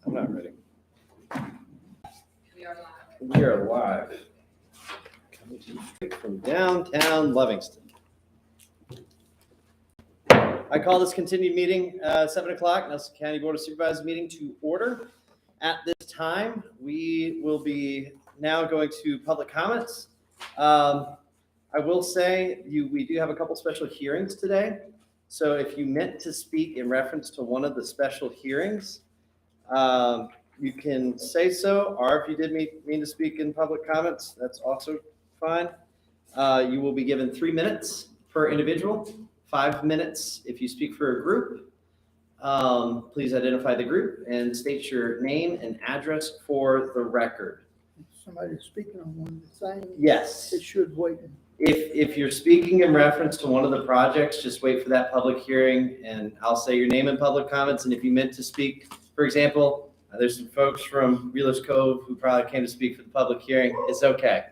I'm not ready. We are live. We are live. Coming to you straight from downtown Livingston. I call this continued meeting, 7 o'clock, Nelson County Board of Supervisors meeting to order. At this time, we will be now going to public comments. I will say we do have a couple special hearings today. So if you meant to speak in reference to one of the special hearings, you can say so, or if you did mean to speak in public comments, that's also fine. You will be given 3 minutes per individual, 5 minutes if you speak for a group. Please identify the group and state your name and address for the record. Somebody speaking on one of the things. Yes. It should wait. If you're speaking in reference to one of the projects, just wait for that public hearing and I'll say your name in public comments. And if you meant to speak, for example, there's some folks from Wheeler's Cove who probably came to speak for the public hearing. It's okay.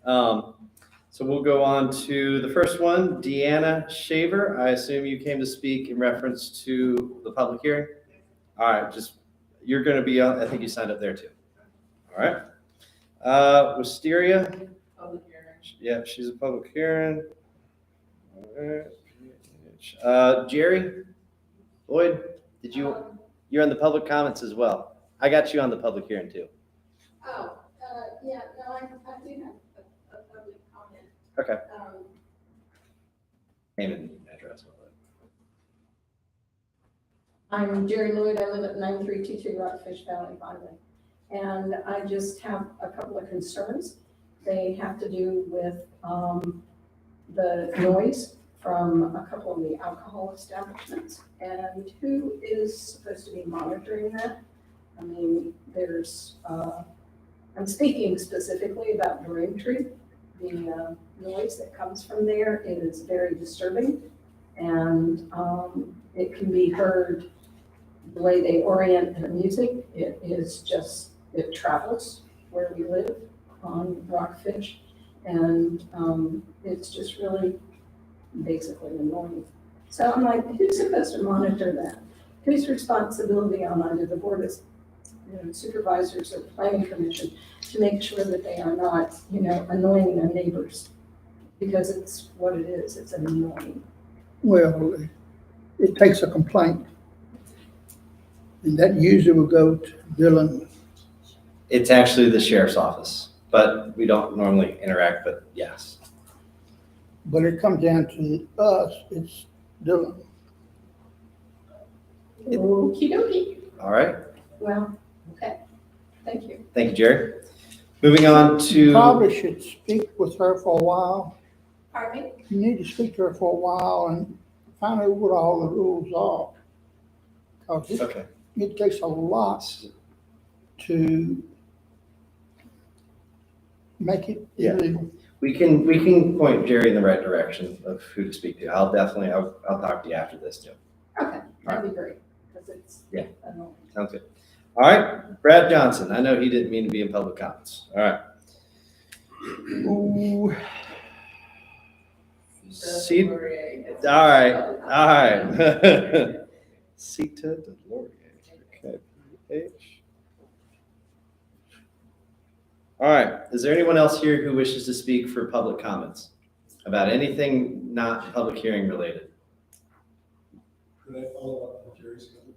So we'll go on to the first one, Deanna Shaver. I assume you came to speak in reference to the public hearing? All right, you're going to be on, I think you signed up there too. All right. Wisteria. Public hearing. Yeah, she's a public hearing. All right. Jerry, Lloyd, you're on the public comments as well. I got you on the public hearing too. Yeah, no, I do have a public comment. Okay. Name and address. I'm Jerry Lloyd. I live at 9323 Rockfish Valley Highway. And I just have a couple of concerns. They have to do with the noise from a couple of the alcohol establishments and who is supposed to be monitoring that. I mean, I'm speaking specifically about Braintree. The noise that comes from there is very disturbing, and it can be heard the way they orient the music. It travels where we live on Rockfish, and it's just really basically annoying. So I'm like, who's supposed to monitor that? Whose responsibility on either the board of supervisors or planning commission to make sure that they are not, annoying their neighbors, because it's what it is. It's annoying. Well, it takes a complaint. And that usually will go to Dylan. It's actually the sheriff's office, but we don't normally interact, but yes. But it comes down to us, it's Dylan. Okie dokie. All right. Well, okay. Thank you. Thank you, Jerry. Moving on to. Probably should speak with her for a while. Pardon me? You need to speak to her for a while and find out what all the rules are. Because Okay. it takes a lot to make it Yeah. illegal. We can point Jerry in the right direction of who to speak to. I'll talk to you after this too. Okay, that'd be great, because it's Yeah. annoying. Sounds good. All right, Brad Johnson. I know he didn't mean to be in public comments. All right. Ooh. See, all right. Sita DeLaurier. Okay. H. All right. Is there anyone else here who wishes to speak for public comments about anything not public hearing related? Could I follow up on Jerry's comment?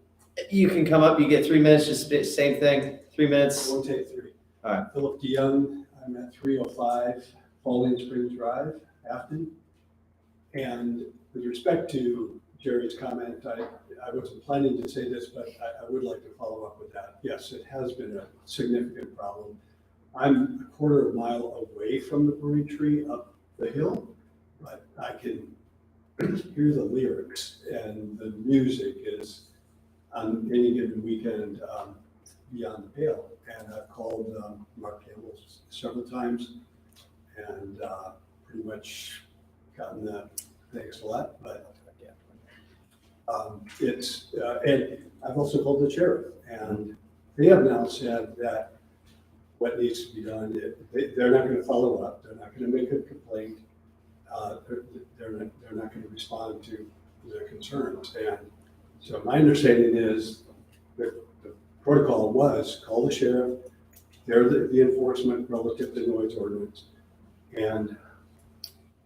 You can come up. You get 3 minutes. Just same thing. 3 minutes. We'll take three. All right. Philip DeYoung, I'm at 305 Falling Springs Drive, Afton. And with respect to Jerry's comment, I wasn't planning to say this, but I would like to follow up with that. Yes, it has been a significant problem. I'm a quarter of a mile away from the Braintree up the hill, but I can hear the lyrics, and the music is on any given weekend beyond the pale. And I've called Mark Campbell several times and pretty much gotten that thanks a lot, but and I've also called the sheriff, and they have now said that what needs to be done, they're not going to follow up, they're not going to make a complaint, they're not going to respond to their concerns. And so my understanding is that the protocol was call the sheriff, they're the enforcement relative to noise ordinance. And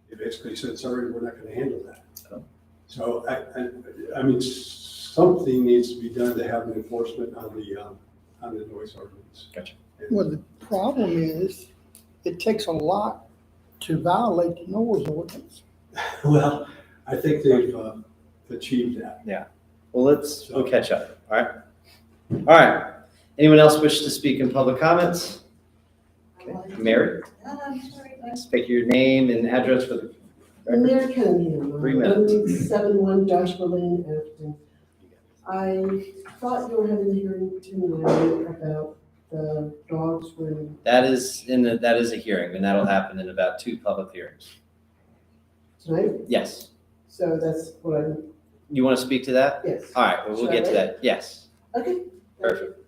they basically said, sorry, we're not gonna handle that. Oh. So I mean, something needs to be done to have an enforcement on the noise ordinance. Gotcha. Well, the problem is, it takes a lot to violate the noise ordinance. Well, I think they've achieved that. Well, we'll catch up, all right? All right. Anyone else wish to speak in public comments? Okay, Mary, state your name and address for the record. Mayor Cunningham. 3 minutes. 171 Joshua Lane, Afton. I thought you were having a hearing tonight about the dogs when, That is a hearing, and that'll happen in about 2 public hearings. tonight, Yes. so that's what I'm, You want to speak to that? yes. All right, well, we'll Should I get to wait? that. Yes. Okay. Perfect.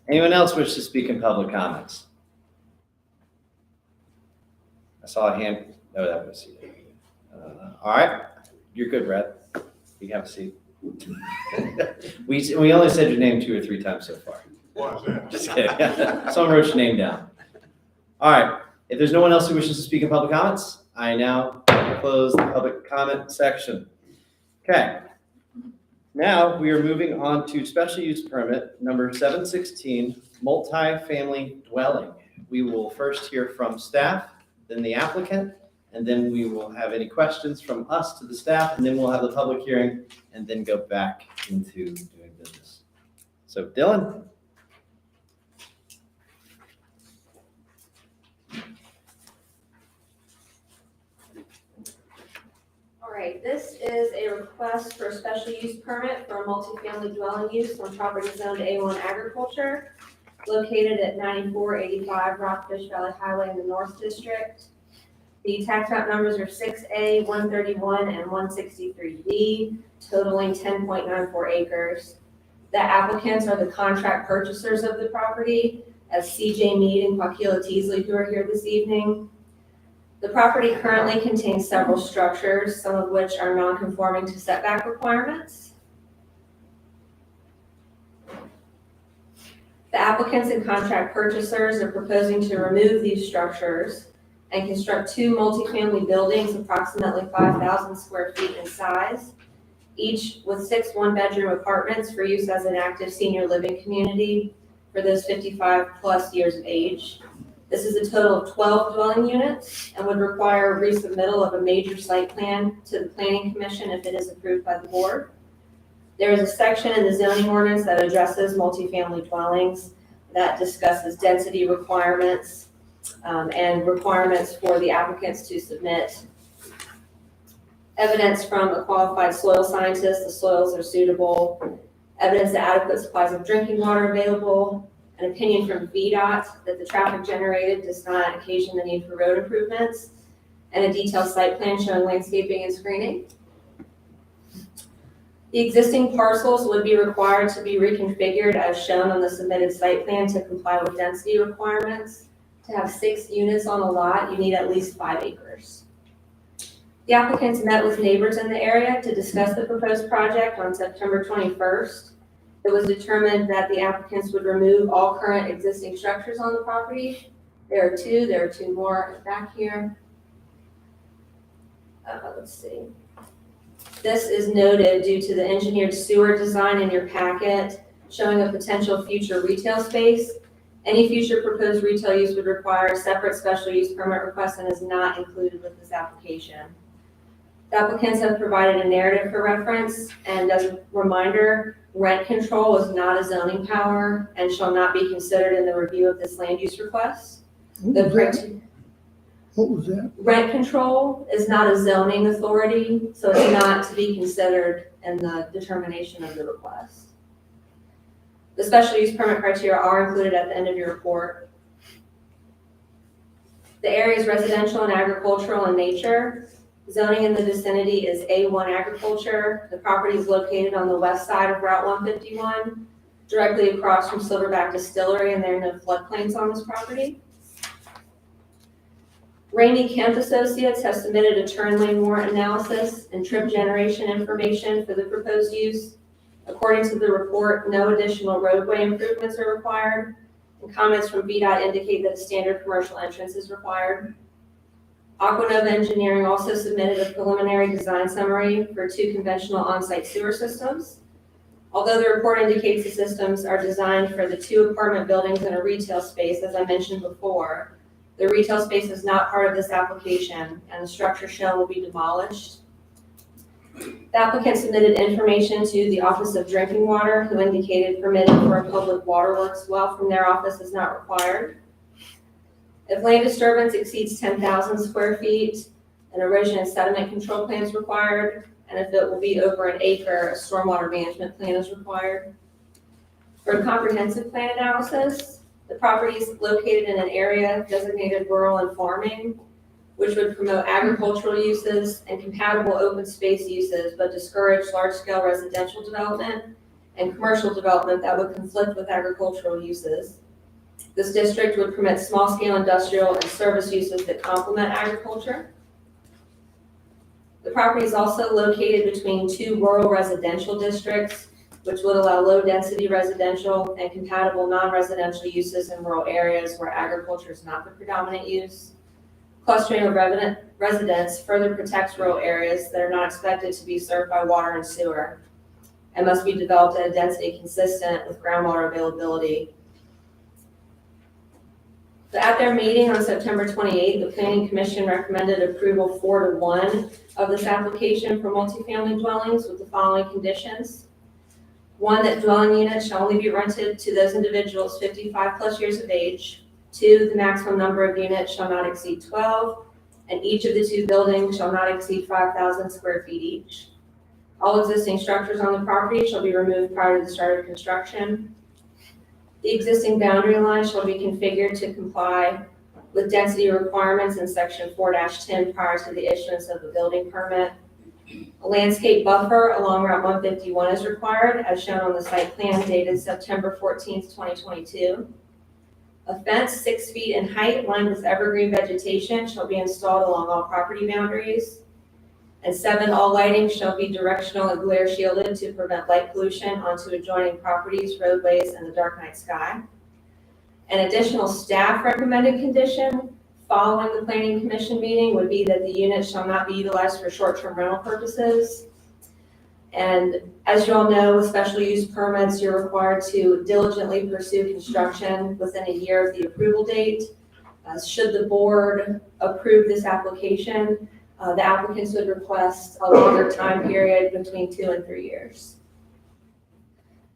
Anyone else wish to speak in public comments? I saw a hand. No, that was you. All right, you're good, Brad. You can have a seat. We only said your name 2 or 3 times so far. Why is that? Just kidding. Someone wrote your name down. All right, if there's no one else who wishes to speak in public comments, I now close the public comment section. Okay. Now we are moving on to special use permit number 716, multi-family dwelling. We will first hear from staff, then the applicant, and then we will have any questions from us to the staff, and then we'll have the public hearing, and then go back into doing business. So Dylan? All right, this is a request for a special use permit for a multifamily dwelling use on property zoned A1 agriculture located at 9485 Rockfish Valley Highway in the North District. The tax map numbers are 6A, 131, and 163B, totaling 10.94 acres. The applicants are the contract purchasers of the property, as CJ Mead and Joaquila Teasley, who are here this evening. The property currently contains several structures, some of which are non-conforming to setback requirements. The applicants and contract purchasers are proposing to remove these structures and construct 2 multifamily buildings approximately 5,000 square feet in size, each with 6 one-bedroom apartments for use as an active senior living community for those 55+ years of age. This is a total of 12 dwelling units and would require resubmittal of a major site plan to the Planning Commission if it is approved by the board. There is a section in the zoning ordinance that addresses multifamily dwellings that discusses density requirements and requirements for the applicants to submit evidence from a qualified soil scientist, the soils are suitable, evidence that adequate supplies of drinking water available, an opinion from VDOT that the traffic generated does not occasion the need for road improvements, and a detailed site plan showing landscaping and screening. The existing parcels would be required to be reconfigured as shown on the submitted site plan to comply with density requirements. To have 6 units on a lot, you need at least 5 acres. The applicants met with neighbors in the area to discuss the proposed project on September 21st. It was determined that the applicants would remove all current existing structures on the property. There are 2 more back here. Let's see. This is noted due to the engineered sewer design in your packet, showing a potential future retail space. Any future proposed retail use would require a separate special use permit request and is not included with this application. The applicants have provided a narrative for reference, and as a reminder, rent control is not a zoning power and shall not be considered in the review of this land use request. What was that? Rent control is not a zoning authority, so it's not to be considered in the determination of the request. The special use permit criteria are included at the end of your report. The area is residential and agricultural in nature. Zoning in the vicinity is A1 agriculture. The property is located on the west side of Route 151, directly across from Silverback Distillery, and there are no floodplains on this property. Ramey Kemp Associates has submitted a turn lane warrant analysis and trip generation information for the proposed use. According to the report, no additional roadway improvements are required, and comments from VDOT indicate that a standard commercial entrance is required. Aquanova Engineering also submitted a preliminary design summary for 2 conventional on-site sewer systems. Although the report indicates the systems are designed for the 2 apartment buildings and a retail space, as I mentioned before, the retail space is not part of this application, and the structure shell will be demolished. The applicant submitted information to the Office of Drinking Water, who indicated permitting for a public waterworks well from their office is not required. If land disturbance exceeds 10,000 square feet, an erosion and sediment control plan is required, and if it will be over an acre, a stormwater management plan is required. For a comprehensive plan analysis, the property is located in an area designated rural and farming, which would promote agricultural uses and compatible open space uses, but discourage large-scale residential development and commercial development that would conflict with agricultural uses. This district would permit small-scale industrial and service uses that complement agriculture. The property is also located between 2 rural residential districts, which would allow low-density residential and compatible non-residential uses in rural areas where agriculture is not the predominant use. Clustering of residents further protects rural areas that are not expected to be served by water and sewer and must be developed at a density consistent with groundwater availability. So at their meeting on September 28th, the Planning Commission recommended approval 4-1 of this application for multifamily dwellings with the following conditions. 1, that dwelling units shall only be rented to those individuals 55 plus years of age. 2, the maximum number of units shall not exceed 12, and each of the 2 buildings shall not exceed 5,000 square feet each. All existing structures on the property shall be removed prior to the start of construction. The existing boundary line shall be configured to comply with density requirements in section 4-10 prior to the issuance of the building permit. A landscape buffer along Route 151 is required, as shown on the site plan dated September 14th, 2022. A fence 6 feet in height lined with evergreen vegetation shall be installed along all property boundaries. And 7, all lighting shall be directional and glare shielded to prevent light pollution onto adjoining properties, roadways, and the dark night sky. An additional staff recommended condition following the Planning Commission meeting would be that the units shall not be utilized for short-term rental purposes. And as you all know, with special use permits, you're required to diligently pursue construction within a year of the approval date. Should the board approve this application, the applicants would request a longer time period between 2 and 3 years.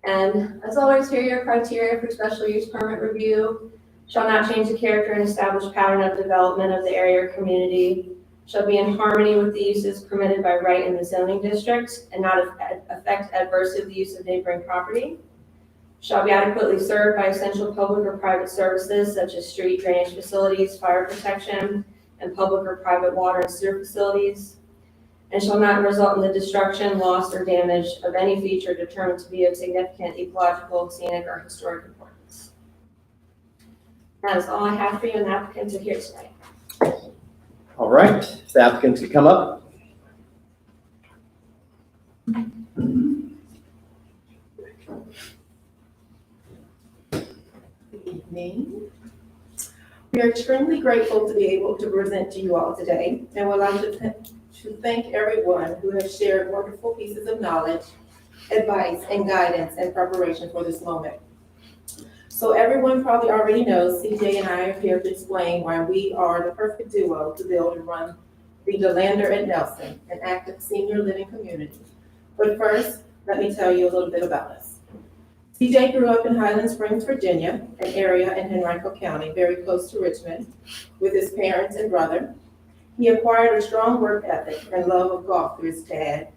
And as always, here are your criteria for special use permit review. Shall not change the character and established pattern of development of the area or community. Shall be in harmony with the uses permitted by right in the zoning district and not affect adversely the use of neighboring property. Shall be adequately served by essential public or private services such as street drainage facilities, fire protection, and public or private water and sewer facilities, and shall not result in the destruction, loss, or damage of any feature determined to be of significant ecological, scenic, or historic importance. That is all I have for you, and the applicants are here tonight. All right, if the applicants could come up. Good evening. We are extremely grateful to be able to present to you all today, and would like to thank everyone who has shared wonderful pieces of knowledge, advice, and guidance in preparation for this moment. So everyone probably already knows CJ and I are here to explain why we are the perfect duo to build and run the DeLander at Nelson, an active senior living community. But first, let me tell you a little bit about us. CJ grew up in Highland Springs, Virginia, an area in Henrico County, very close to Richmond, with his parents and brother. He acquired a strong work ethic and love of golf through his dad,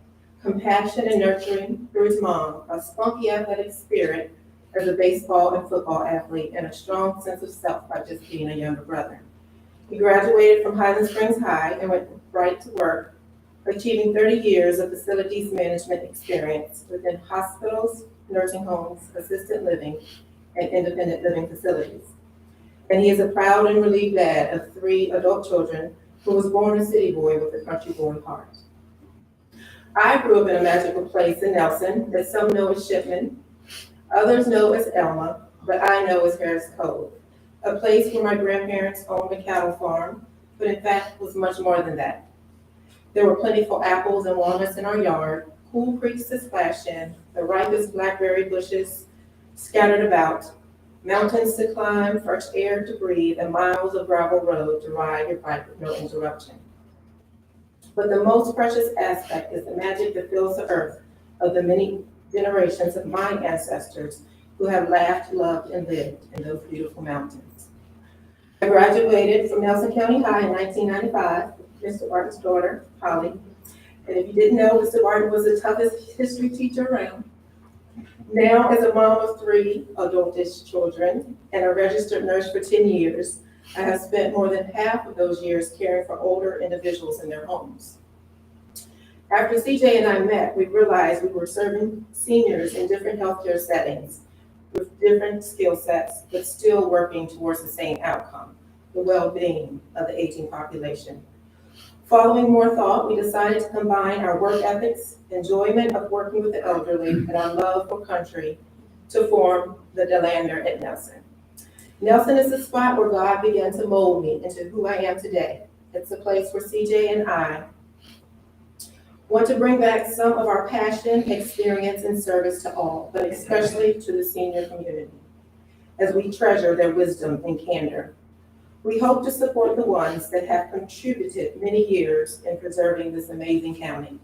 compassion and nurturing through his mom, a spunky athletic spirit as a baseball and football athlete, and a strong sense of self by just being a younger brother. He graduated from Highland Springs High and went right to work, achieving 30 years of facilities management experience within hospitals, nursing homes, assisted living, and independent living facilities. And he is a proud and relieved dad of 3 adult children who was born a city boy with a country boy heart. I grew up in a magical place in Nelson that some know as Shipman, others know as Elma, but I know as Harris Cove, a place where my grandparents owned a cattle farm, but in fact was much more than that. There were plentiful apples and walnuts in our yard, cool creeks to splash in, the ripest blackberry bushes scattered about, mountains to climb, fresh air to breathe, and miles of gravel road to ride your bike with no interruption. But the most precious aspect is the magic that fills the earth of the many generations of my ancestors who have laughed, loved, and lived in those beautiful mountains. I graduated from Nelson County High in 1995, Mr. Barton's daughter, Holly. And if you didn't know, Mr. Barton was the toughest history teacher around. Now, as a mom of 3 adultish children and a registered nurse for 10 years, I have spent more than half of those years caring for older individuals in their homes. After CJ and I met, we realized we were serving seniors in different healthcare settings with different skill sets, but still working towards the same outcome, the well-being of the aging population. Following more thought, we decided to combine our work ethics, enjoyment of working with the elderly, and our love for country to form the DeLander at Nelson. Nelson is the spot where God began to mold me into who I am today. It's a place where CJ and I want to bring back some of our passion, experience, and service to all, but especially to the senior community, as we treasure their wisdom and candor. We hope to support the ones that have contributed many years in preserving this amazing county.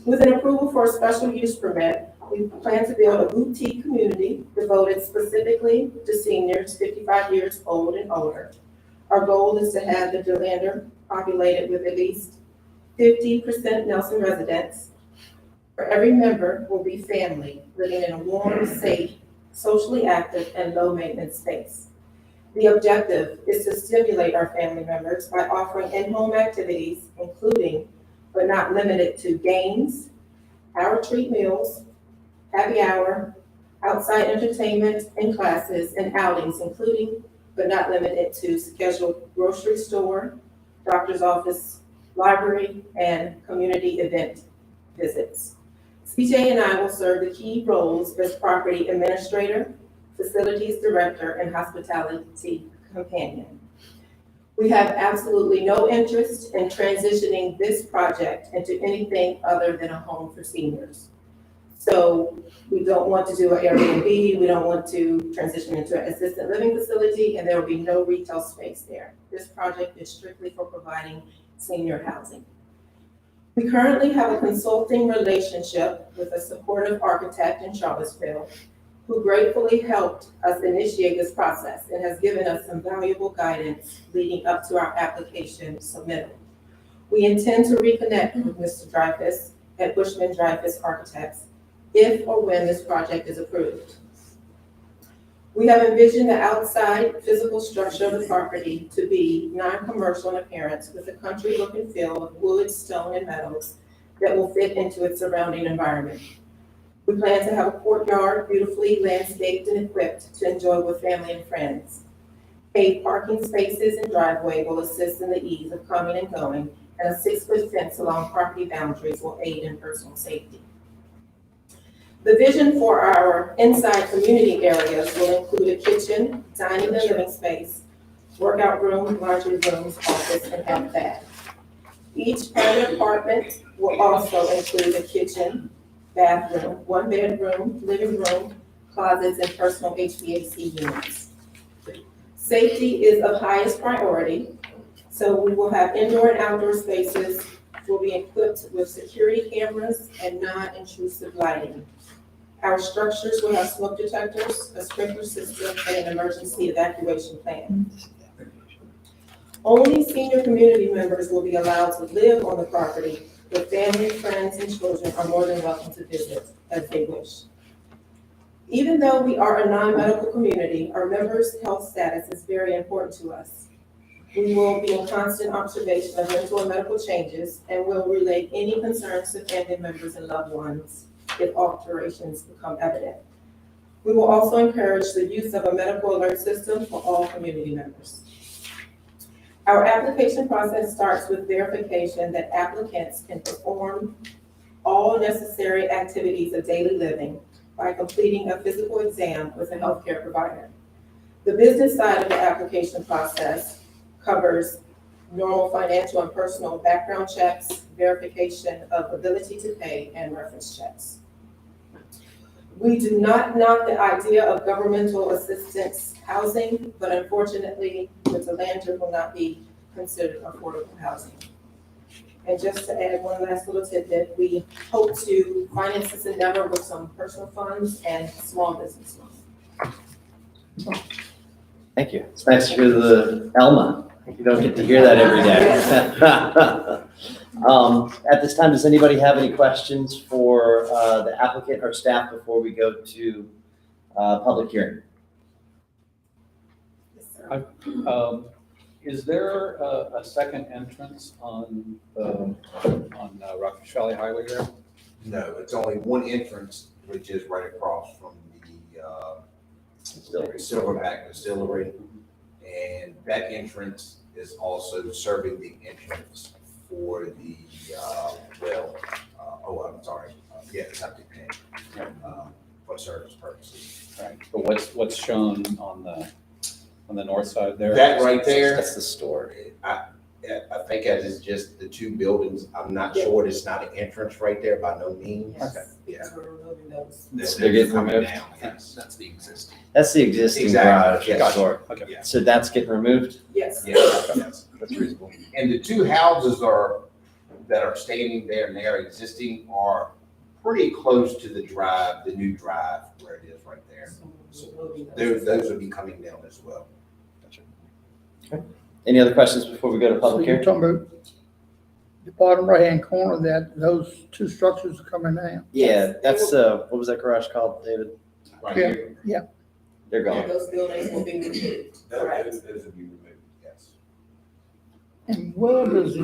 With an approval for a special use permit, we plan to build a boutique community devoted specifically to seniors 55 years old and older. Our goal is to have the DeLander populated with at least 50% Nelson residents. For every member will be family living in a warm, safe, socially active, and low-maintenance space. The objective is to stimulate our family members by offering in-home activities, including but not limited to games, our treat meals, happy hour, outside entertainment and classes, and outings, including but not limited to scheduled grocery store, doctor's office, library, and community event visits. CJ and I will serve the key roles as property administrator, facilities director, and hospitality companion. We have absolutely no interest in transitioning this project into anything other than a home for seniors. So we don't want to do an Airbnb, we don't want to transition into an assisted living facility, and there will be no retail space there. This project is strictly for providing senior housing. We currently have a consulting relationship with a supportive architect in Charlottesville who gratefully helped us initiate this process and has given us some valuable guidance leading up to our application submittal. We intend to reconnect with Mr. Dreyfus at Bushman Dreyfus Architects if or when this project is approved. We have envisioned the outside physical structure of the property to be non-commercial in appearance with a country look and feel of wood, stone, and metals that will fit into its surrounding environment. We plan to have a courtyard beautifully landscaped and equipped to enjoy with family and friends. Paved parking spaces and driveway will assist in the ease of coming and going, and a 6-foot fence along property boundaries will aid in personal safety. The vision for our inside community areas will include a kitchen, dining and living space, workout room, laundry rooms, office, and half bath. Each private apartment will also include a kitchen, bathroom, 1-bedroom, living room, closets, and personal HVAC units. Safety is of highest priority, so we will have indoor and outdoor spaces will be equipped with security cameras and non-intrusive lighting. Our structures will have smoke detectors, a sprinkler system, and an emergency evacuation plan. Only senior community members will be allowed to live on the property, but family, friends, and children are more than welcome to visit as they wish. Even though we are a non-medical community, our members' health status is very important to us. We will be in constant observation of mental and medical changes and will relay any concerns to family members and loved ones if alterations become evident. We will also encourage the use of a medical alert system for all community members. Our application process starts with verification that applicants can perform all necessary activities of daily living by completing a physical exam with a healthcare provider. The business side of the application process covers normal financial and personal background checks, verification of ability to pay, and reference checks. We do not knock the idea of governmental assistance housing, but unfortunately, the Delander will not be considered affordable housing. And just to add one last little tidbit, we hope to finance this endeavor with some personal funds and small business loans. Thank you. It's nice to hear the Elma. You don't get to hear that every day. At this time, does anybody have any questions for the applicant or staff before we go to public hearing? Yes, sir. Is there a second entrance on Rockfish Valley Highway there? No, it's only one entrance, which is right across from the Silverback Distillery. And that entrance is also serving the entrance for the, septic tank, for service purposes. Right. But what's shown on the north side there? That right there, That's the store. I think that is just the two buildings. I'm not sure it's not an entrance right there by no means. Yes, Okay. because we're removing those. They're getting coming removed? down, yes, that's the existing. That's the existing Exactly, garage. yes. Store. Okay. Yes. So that's getting removed? Yes. Yes, yes. That's reasonable. And the two houses that are standing there and they're existing are pretty close to the drive, the new drive where it is right there. So we're removing those. Those will be coming down as well. Any other questions before we go to So public you're hearing? talking about the bottom right-hand corner, that those two structures are coming down. Yeah, that's, what was that garage called, David? Right Yeah. here. They're gone. Those buildings will be removed. Correct. Those will be removed, yes. And where does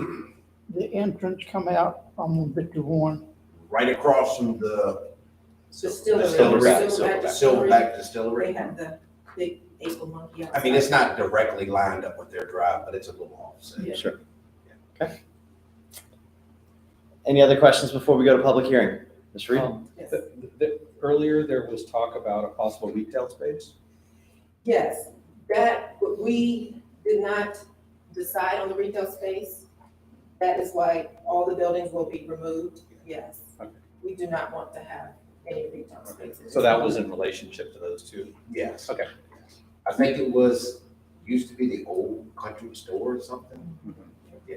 the entrance come out from Victor Warren? Right across from the Distillery. Silverback They Distillery. have the big April monkey outside. I mean, it's not directly lined up with their drive, but it's a little offset. Yeah. Sure. Okay. Any other questions before we go to public hearing? Ms. Reed? Yes. Earlier, there was talk about a possible retail space. Yes, that, we did not decide on the retail space. That is why all the buildings will be removed, yes. Okay. We do not want to have any retail spaces. So that was in relationship to those two. Yes. Okay. I think it used to be the old country store or something. Yeah.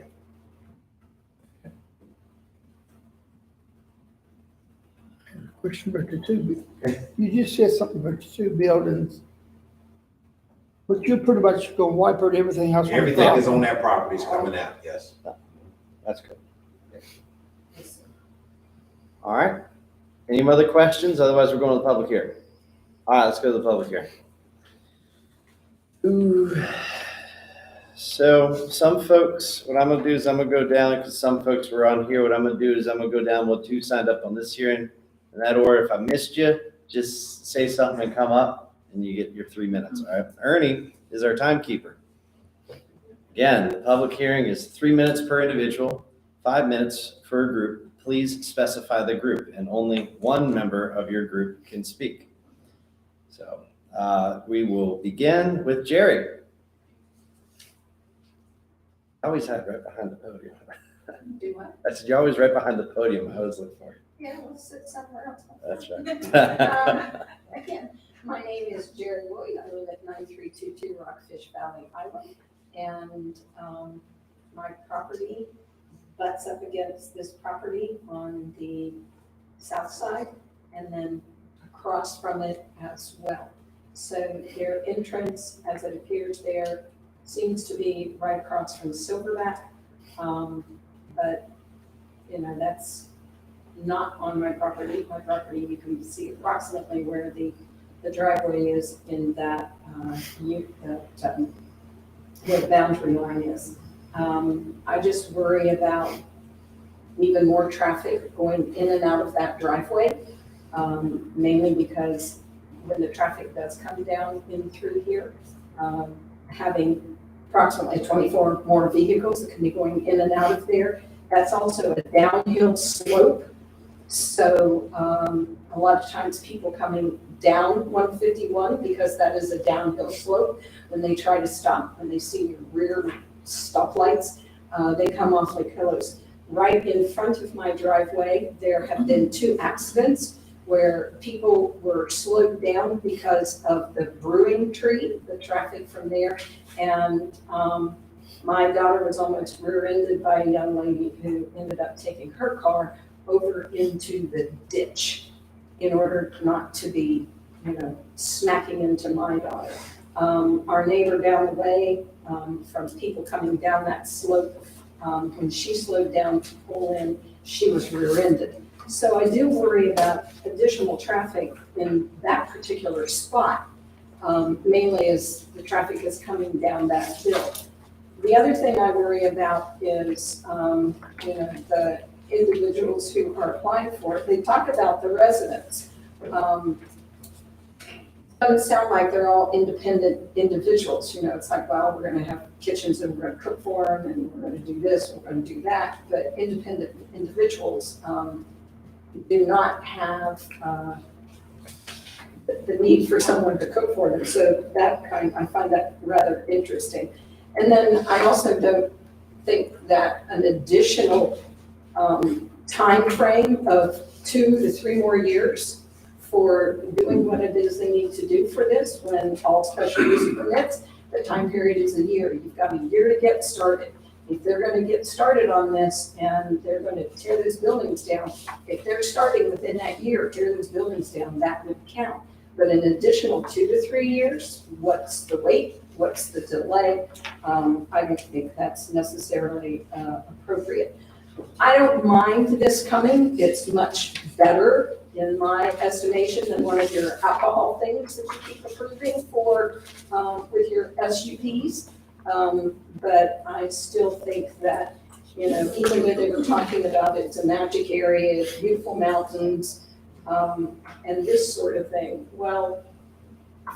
Question about the two, you just said something about the two buildings. But you're pretty much gonna wipe out everything else. on the Everything is property. on that property is coming out, yes. That's good. Yes, sir. All right. Any other questions? Otherwise, we're going to the public hearing. All right, let's go to the public hearing. Ooh. So some folks, what I'm gonna do is I'm gonna go down, because some folks were on here, what I'm gonna do is I'm gonna go down with who signed up on this hearing. In that order, if I missed you, just say something and come up, and you get your 3 minutes, all right? Ernie is our timekeeper. Again, the public hearing is 3 minutes per individual, 5 minutes for a group. Please specify the group, and only one member of your group can speak. So we will begin with Jerry. I always had right behind the podium. Do what? I said, you're always right behind the podium. I always look for you. Yeah, we'll sit somewhere else. That's right. Again, my name is Jerry Lloyd. I live at 9322 Rockfish Valley Highway. And my property butts up against this property on the south side and then across from it as well. So their entrance, as it appears there, seems to be right across from Silverback. But, you know, that's not on my property. My property, you can see approximately where the driveway is in that, where the boundary line is. I just worry about even more traffic going in and out of that driveway, mainly because when the traffic does come down in through here, having approximately 24 more vehicles that can be going in and out of there. That's also a downhill slope. So a lot of times people coming down 151, because that is a downhill slope, when they try to stop, when they see your rear stoplights, they come off like pillows. Right in front of my driveway, there have been 2 accidents where people were slowed down because of the brewing tree, the traffic from there. And my daughter was almost rear-ended by a young lady who ended up taking her car over into the ditch in order not to be, smacking into my daughter. Our neighbor down the way, from people coming down that slope, when she slowed down to pull in, she was rear-ended. So I do worry about additional traffic in that particular spot, mainly as the traffic is coming down that hill. The other thing I worry about is, the individuals who are applying for it. They talk about the residents. Doesn't sound like they're all independent individuals. It's like, well, we're going to have kitchens and we're going to cook for them and we're going to do this, we're going to do that. But independent individuals do not have the need for someone to cook for them. So I find that rather interesting. And then I also don't think that an additional time frame of 2 to 3 more years for doing what it is they need to do for this, when all special use permits, the time period is a year. You've got a year to get started. If they're going to get started on this and they're going to tear those buildings down, if they're starting within that year, tear those buildings down, that would count. But an additional 2 to 3 years, what's the wait? What's the delay? I don't think that's necessarily appropriate. I don't mind this coming. It's much better, in my estimation, than one of your alcohol things that you keep approving for with your SUPs. But I still think that, even when they were talking about it's a magic area, it's beautiful mountains, and this sort of thing. Well,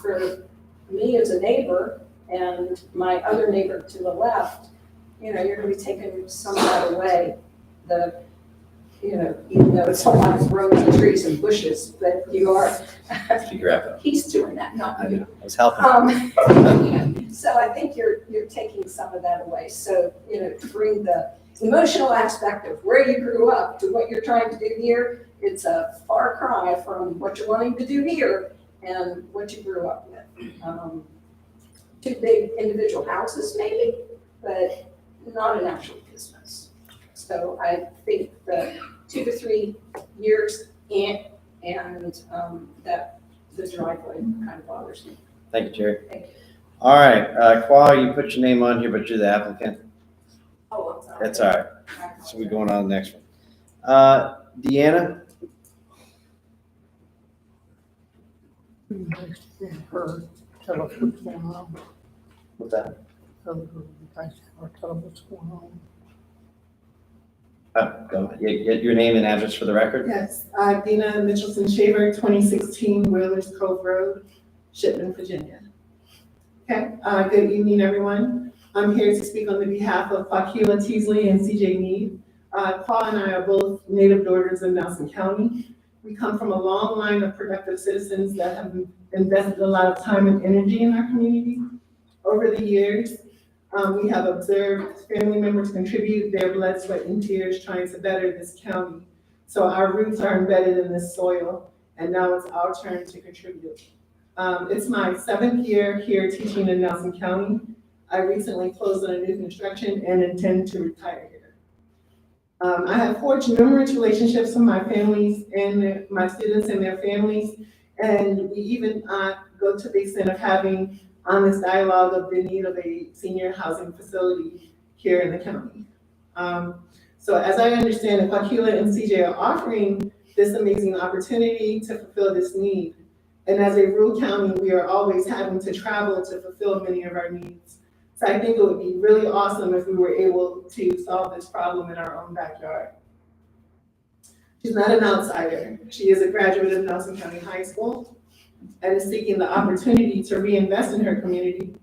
for me as a neighbor and my other neighbor to the left, you're going to be taking some of that away. Even though it's a lot of rows and trees and bushes, but you are. Figure out. He's doing that, not I you. know, I was helping. So I think you're taking some of that away. So, to bring the emotional aspect of where you grew up to what you're trying to do here, it's a far cry from what you're wanting to do here and what you grew up with. 2 big individual houses maybe, but not an actual business. So I think the 2 to 3 years and that the driveway kind of bothers me. Thank you, Jerry. Thank you. All right, Qua, you put your name on here, but you're the applicant. Oh, I'm sorry. That's all right. So we're going on to the next one. Deanna? Her, tell us what's going on. What's that? Tell them what's going on. Go ahead. Get your name and address for the record. Yes, Dina Mitchelson-Shaver, 2016 Whalers Cove Road, Shipman, Virginia. Okay, good evening, everyone. I'm here to speak on the behalf of Quaquila Teasley and CJ Mead. Paul and I are both native daughters of Nelson County. We come from a long line of productive citizens that have invested a lot of time and energy in our community. Over the years, we have observed family members contribute their blood, sweat, and tears trying to better this county. So our roots are embedded in this soil, and now it's our turn to contribute. It's my 7th year here teaching in Nelson County. I recently closed on a new construction and intend to retire here. I have forged numerous relationships with my families and my students and their families, and we even go to the extent of having honest dialogue of the need of a senior housing facility here in the county. So as I understand it, Quaquila and CJ are offering this amazing opportunity to fulfill this need. And as a rural county, we are always having to travel to fulfill many of our needs. So I think it would be really awesome if we were able to solve this problem in our own backyard. She's not an outsider. She is a graduate of Nelson County High School and is seeking the opportunity to reinvest in her community.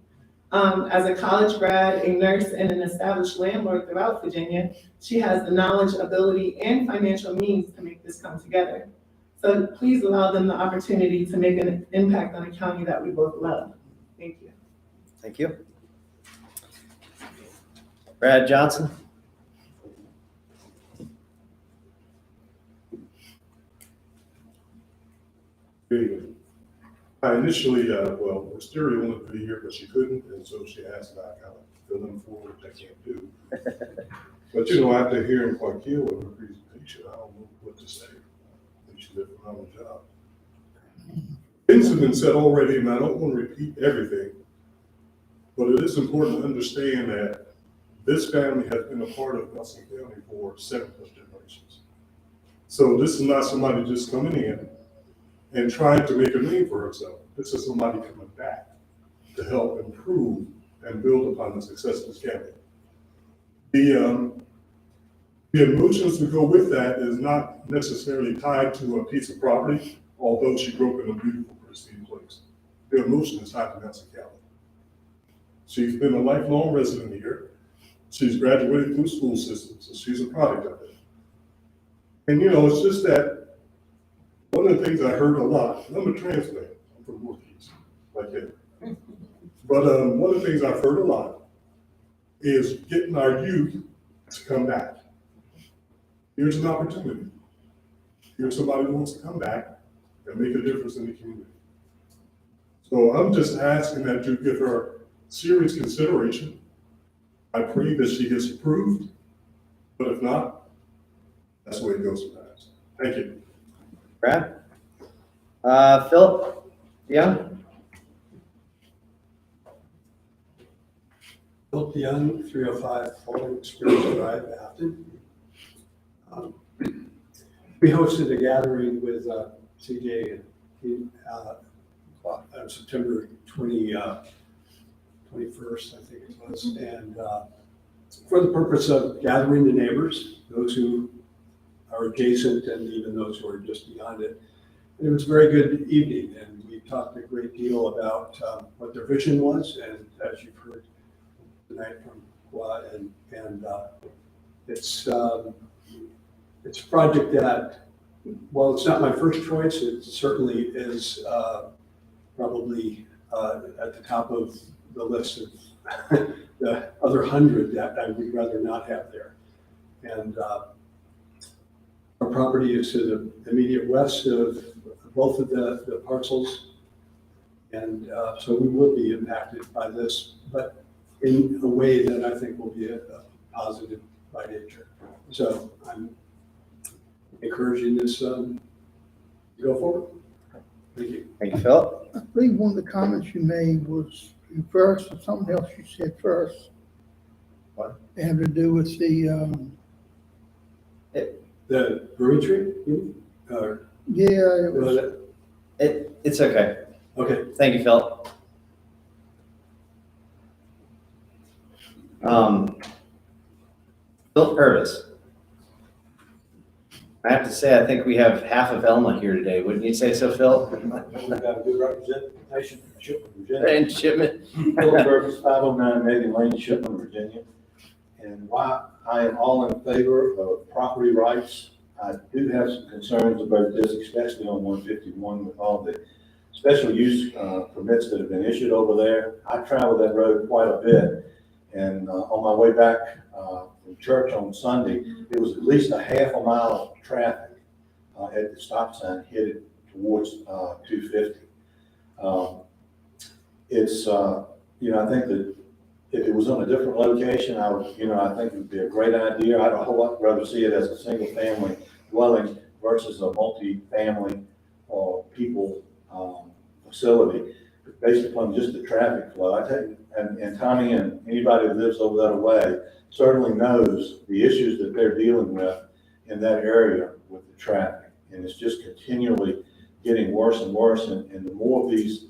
As a college grad, a nurse, and an established landlord throughout Virginia, she has the knowledge, ability, and financial means to make this come together. So please allow them the opportunity to make an impact on a county that we both love. Thank you. Thank you. Brad Johnson? Good evening. I initially, well, Wisteria wanted to be here, but she couldn't, and so she asked if I kind of fill in for her, which I can't do. But after hearing Joaquin with her presentation, I don't know what to say. I think she did a phenomenal job. Things have been said already, and I don't want to repeat everything, but it is important to understand that this family has been a part of Nelson County for 7+ generations. So this is not somebody just coming in and trying to make a name for herself. This is somebody coming back to help improve and build upon the success of this county. The emotions that go with that is not necessarily tied to a piece of property, although she grew up in a beautiful, pristine place. The emotion is tied to Nelson County. She's been a lifelong resident here. She's graduated through school systems, so she's a product of it. And it's just that one of the things I heard a lot, and I'm a transplant, I'm from Northeast, like him. But one of the things I've heard a lot is getting our youth to come back. Here's an opportunity. Here's somebody who wants to come back and make a difference in the community. So I'm just asking that you give her serious consideration. I pray that she gets approved, but if not, that's the way it goes sometimes. Thank you. Brad? Philip Young? Philip Young, 305 Falling Springs Drive, Afton. We hosted a gathering with CJ on September 21st, I think it was, and for the purpose of gathering the neighbors, those who are adjacent and even those who are just beyond it. And it was a very good evening, and we talked a great deal about what their vision was, and as you've heard tonight from Kwa, and it's a project that, while it's not my first choice, it certainly is probably at the top of the list of the other 100 that I would rather not have there. And our property is to the immediate west of both of the parcels. And so we will be impacted by this, but in a way that I think will be a positive by nature. So I'm encouraging this to go forward. Thank you. Thank you, Philip. I believe one of the comments you made was first, or something else you said first. What? It had to do with the Green tree? yeah, it was, It's okay. Okay. Thank you, Philip. Philip Purvis. I have to say, I think we have half of Elma here today. Wouldn't you say so, Phil? We've got a good representation from Shipman, Virginia. And Shipman. Philip Purvis, 509 Megan Lane, Shipman, Virginia. And why I am all in favor of property rights, I do have some concerns about this, especially on 151 with all the special use permits that have been issued over there. I travel that road quite a bit, and on my way back from church on Sunday, it was at least a half a mile of traffic at the stop sign headed towards 250. It's, I think that if it was on a different location, I would, I think it would be a great idea. I'd a whole lot rather see it as a single family dwelling versus a multi-family or people facility based upon just the traffic flow. I take, and Tommy and anybody who lives over that way certainly knows the issues that they're dealing with in that area with the traffic. And it's just continually getting worse and worse. And the more of these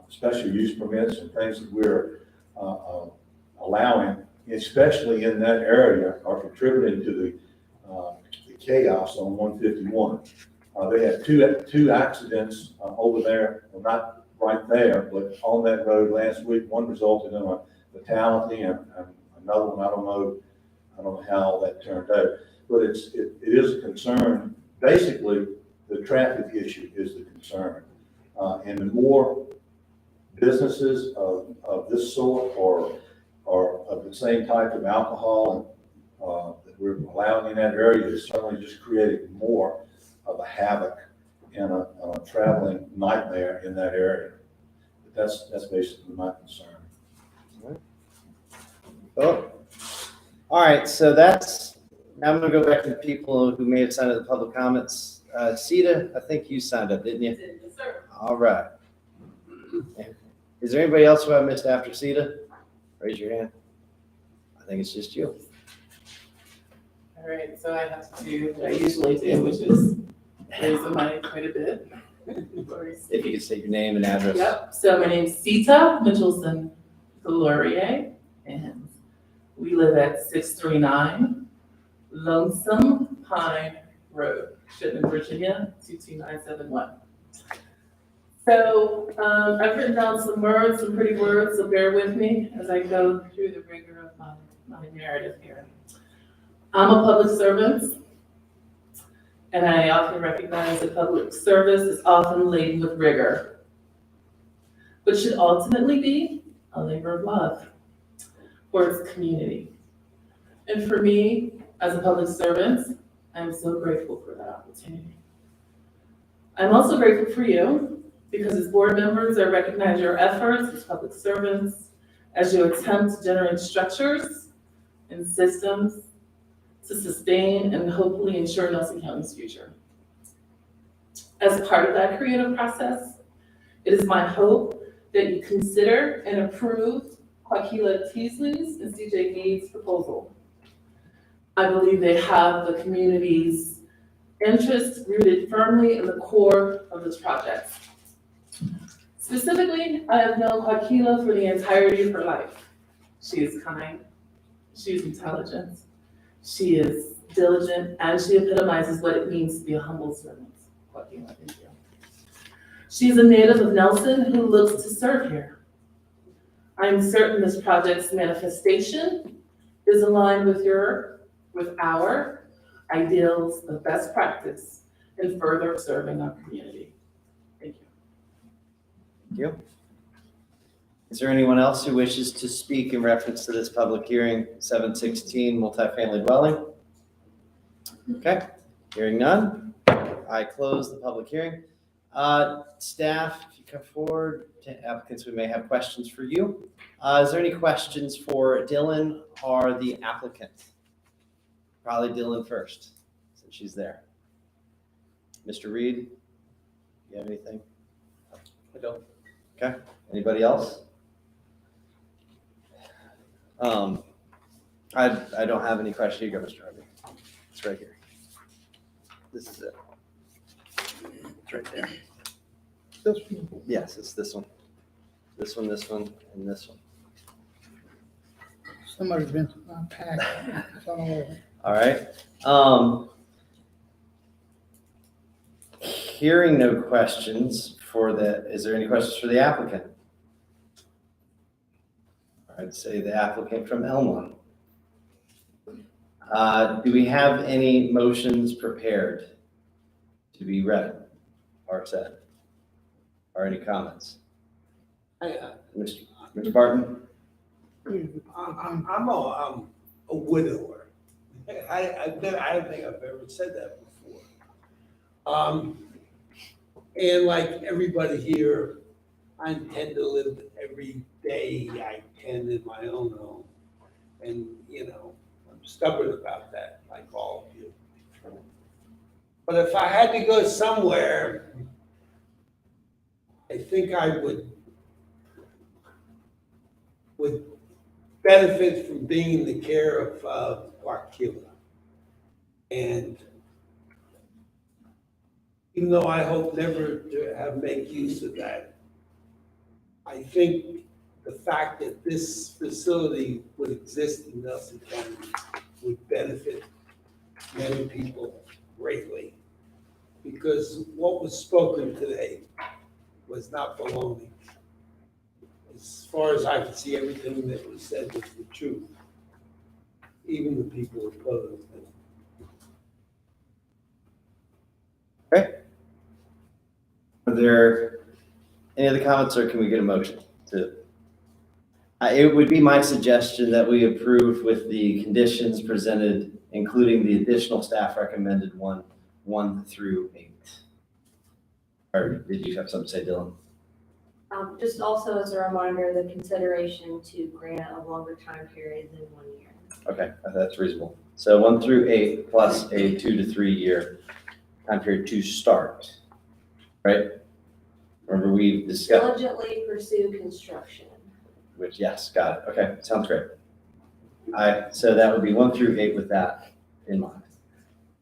special use permits and things that we're allowing, especially in that area, are contributing to the chaos on 151. They had two accidents over there, well, right there, but on that road last week, one resulted in a fatality and another one, I don't know how that turned out. But it is a concern. Basically, the traffic issue is the concern. And the more businesses of this sort or of the same type of alcohol that we're allowing in that area is certainly just creating more of a havoc and a traveling nightmare in that area. But that's basically my concern. Oh, all right, so now I'm gonna go back to the people who may have signed up the public comments. Sita, I think you signed up, didn't you? Yes, sir. All right. Is there anybody else who I missed after Sita? Raise your hand. I think it's just you. All right, so I have to do what I usually do, which is raise the money quite a bit. If you could state your name and address. Yep, so my name's Sita Mitchelson Delorier, and we live at 639 Lonesome Pine Road, Shipman, Virginia, 22971. So I've written down some words, some pretty words, so bear with me as I go through the rigor of my narrative here. I'm a public servant, and I often recognize that public service is often laden with rigor, but should ultimately be a labor of love for its community. And for me, as a public servant, I'm so grateful for that opportunity. I'm also grateful for you, because as board members, I recognize your efforts as public servants as you attempt to generate structures and systems to sustain and hopefully ensure Nelson County's future. As part of that creative process, it is my hope that you consider and approve Quaquila Teasley's and CJ Mead's proposal. I believe they have the community's interests rooted firmly in the core of this project. Specifically, I have known Quaquila for the entirety of her life. She is kind, she is intelligent, she is diligent, and she epitomizes what it means to be a humble servant. Quaquila, thank you. She is a native of Nelson who looks to serve here. I am certain this project's manifestation is aligned with our ideals of best practice in further serving our community. Thank you. Thank you. Is there anyone else who wishes to speak in reference to this public hearing, 716 multifamily dwelling? Okay, hearing none, I close the public hearing. Staff, if you come forward, to applicants, we may have questions for you. Is there any questions for Dylan or the applicant? Probably Dylan first, since she's there. Mr. Reed, you have anything? I don't. Okay, anybody else? I don't have any questions. Here you go, Mr. Harvey. It's right here. This is it. It's right there. This one. Yes, it's this one. This one, and this one. Somebody's been unpacked. It's all over. All right. Hearing no questions is there any questions for the applicant? I'd say the applicant from Elmont. Do we have any motions prepared to be read or said? Or any comments? Mr. Barton? I'm a widower. I don't think I've ever said that before. And like everybody here, I intend to live every day I can in my own home. And, I'm stubborn about that, like all of you. But if I had to go somewhere, I think I would benefit from being in the care of Quaquila. And even though I hope never to make use of that, I think the fact that this facility would exist in Nelson County would benefit many people greatly. Because what was spoken today was not baloney. As far as I could see, everything that was said was the truth. Even the people opposed it. Are there any other comments, or can we get a motion to? It would be my suggestion that we approve with the conditions presented, including the additional staff recommended 1 through 8. Or did you have something to say, Dylan? Just also as a reminder, the consideration to grant a longer time period than 1 year. Okay, that's reasonable. So 1 through 8 plus a 2 to 3 year time period to start, right? Remember we discussed, Diligently pursue construction. which, yes, got it. Okay, sounds great. So that would be 1 through 8 with that in mind.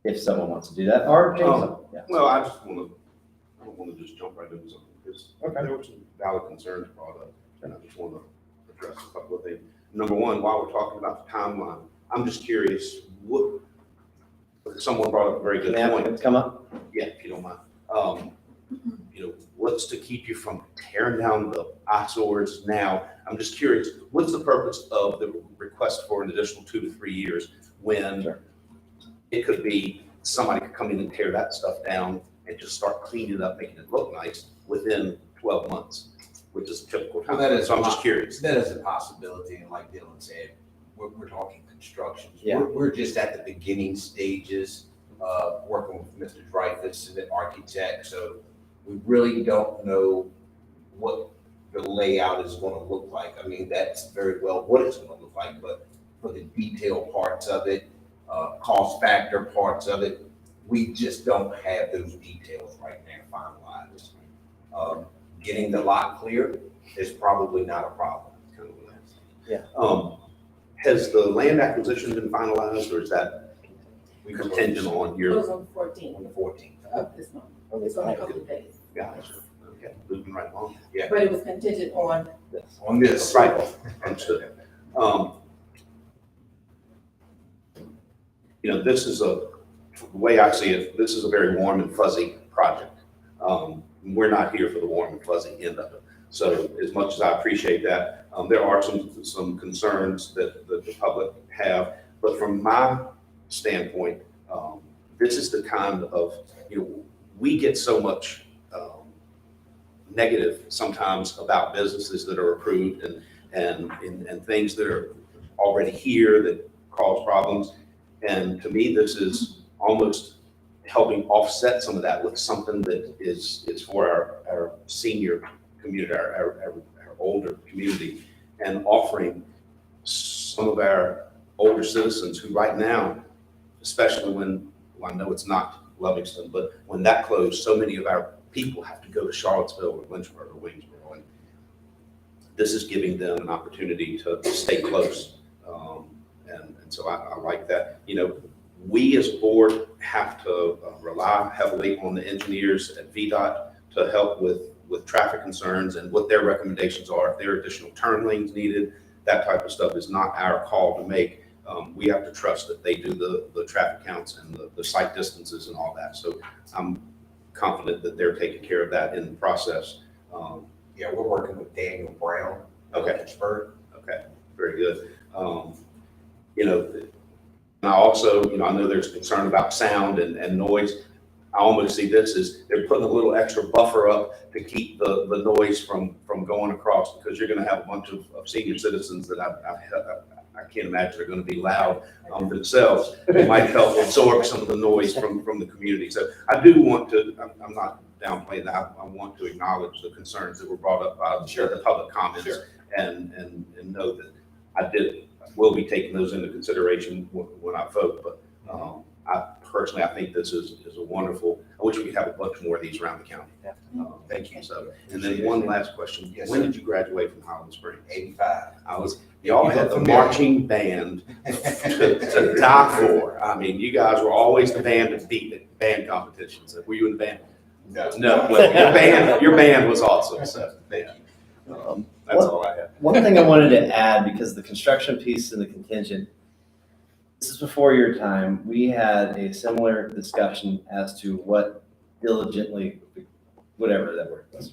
If someone wants to do that, or change them. Yeah. Well, I don't want to just jump right into something, because Okay. there were some valid concerns brought up, and I just want to address a couple of things. Number one, while we're talking about the timeline, I'm just curious, someone brought up a very Can good the point. applicants come up? Yeah, if you don't mind. What's to keep you from tearing down the eyesores now? I'm just curious, what's the purpose of the request for an additional 2 to 3 years when Sure. it could be somebody could come in and tear that stuff down and just start cleaning it up, making it look nice within 12 months, which is a typical time. Well, that is So I'm just curious. That is a possibility, and like Dylan said, we're talking construction. Yeah. We're just at the beginning stages, working with Mr. Dreyfus, the architect, so we really don't know what the layout is gonna look like. I mean, that's very well what it's gonna look like, but for the detail parts of it, cost factor parts of it, we just don't have those details right now finalized. Getting the lot clear is probably not a problem. Kind of what I'm saying. Yeah. Has the land acquisition been finalized, or is that contingent on It your? was on 14th On the 14th. of this month. It's on a couple of days. Gotcha. Okay, moving right along. But it was contingent on On this. Right, understood. This is the way I see it, this is a very warm and fuzzy project. We're not here for the warm and fuzzy end of it. So as much as I appreciate that, there are some concerns that the public have. But from my standpoint, this is the kind of, we get so much negative sometimes about businesses that are approved and things that are already here that cause problems. And to me, this is almost helping offset some of that with something that is for our senior community, our older community, and offering some of our older citizens who right now, especially when, well, I know it's not Livingston, but when that closed, so many of our people have to go to Charlottesville or Lynchburg or Waynesboro. And this is giving them an opportunity to stay close. And so I like that. We as a board have to rely heavily on the engineers at VDOT to help with traffic concerns and what their recommendations are. If there are additional turn lanes needed, that type of stuff is not our call to make. We have to trust that they do the traffic counts and the site distances and all that. So I'm confident that they're taking care of that in the process. Yeah, we're working with Daniel Brown. Okay. Pittsburgh. Okay, very good. And I also, I know there's concern about sound and noise. I almost see this as they're putting a little extra buffer up to keep the noise from going across, because you're gonna have a bunch of senior citizens that I can't imagine are gonna be loud themselves. They might help absorb some of the noise from the community. So I do want to, I'm not downplaying that. I want to acknowledge the concerns that were brought up by the public comments and know that will be taking those into consideration when I vote. But I think this is a wonderful, I wish we could have a bunch more of these around the county. Thank you. So, and then one last question. Yes, When sir. did you graduate from Highland Springs? 85. Y'all had the marching band to die for. I mean, you guys were always the band to beat at band competitions. Were you in the band? No, well, your band was awesome, so thank you. That's all I have. One thing I wanted to add, because the construction piece and the contingent, this is before your time. We had a similar discussion as to what diligently, whatever that word was,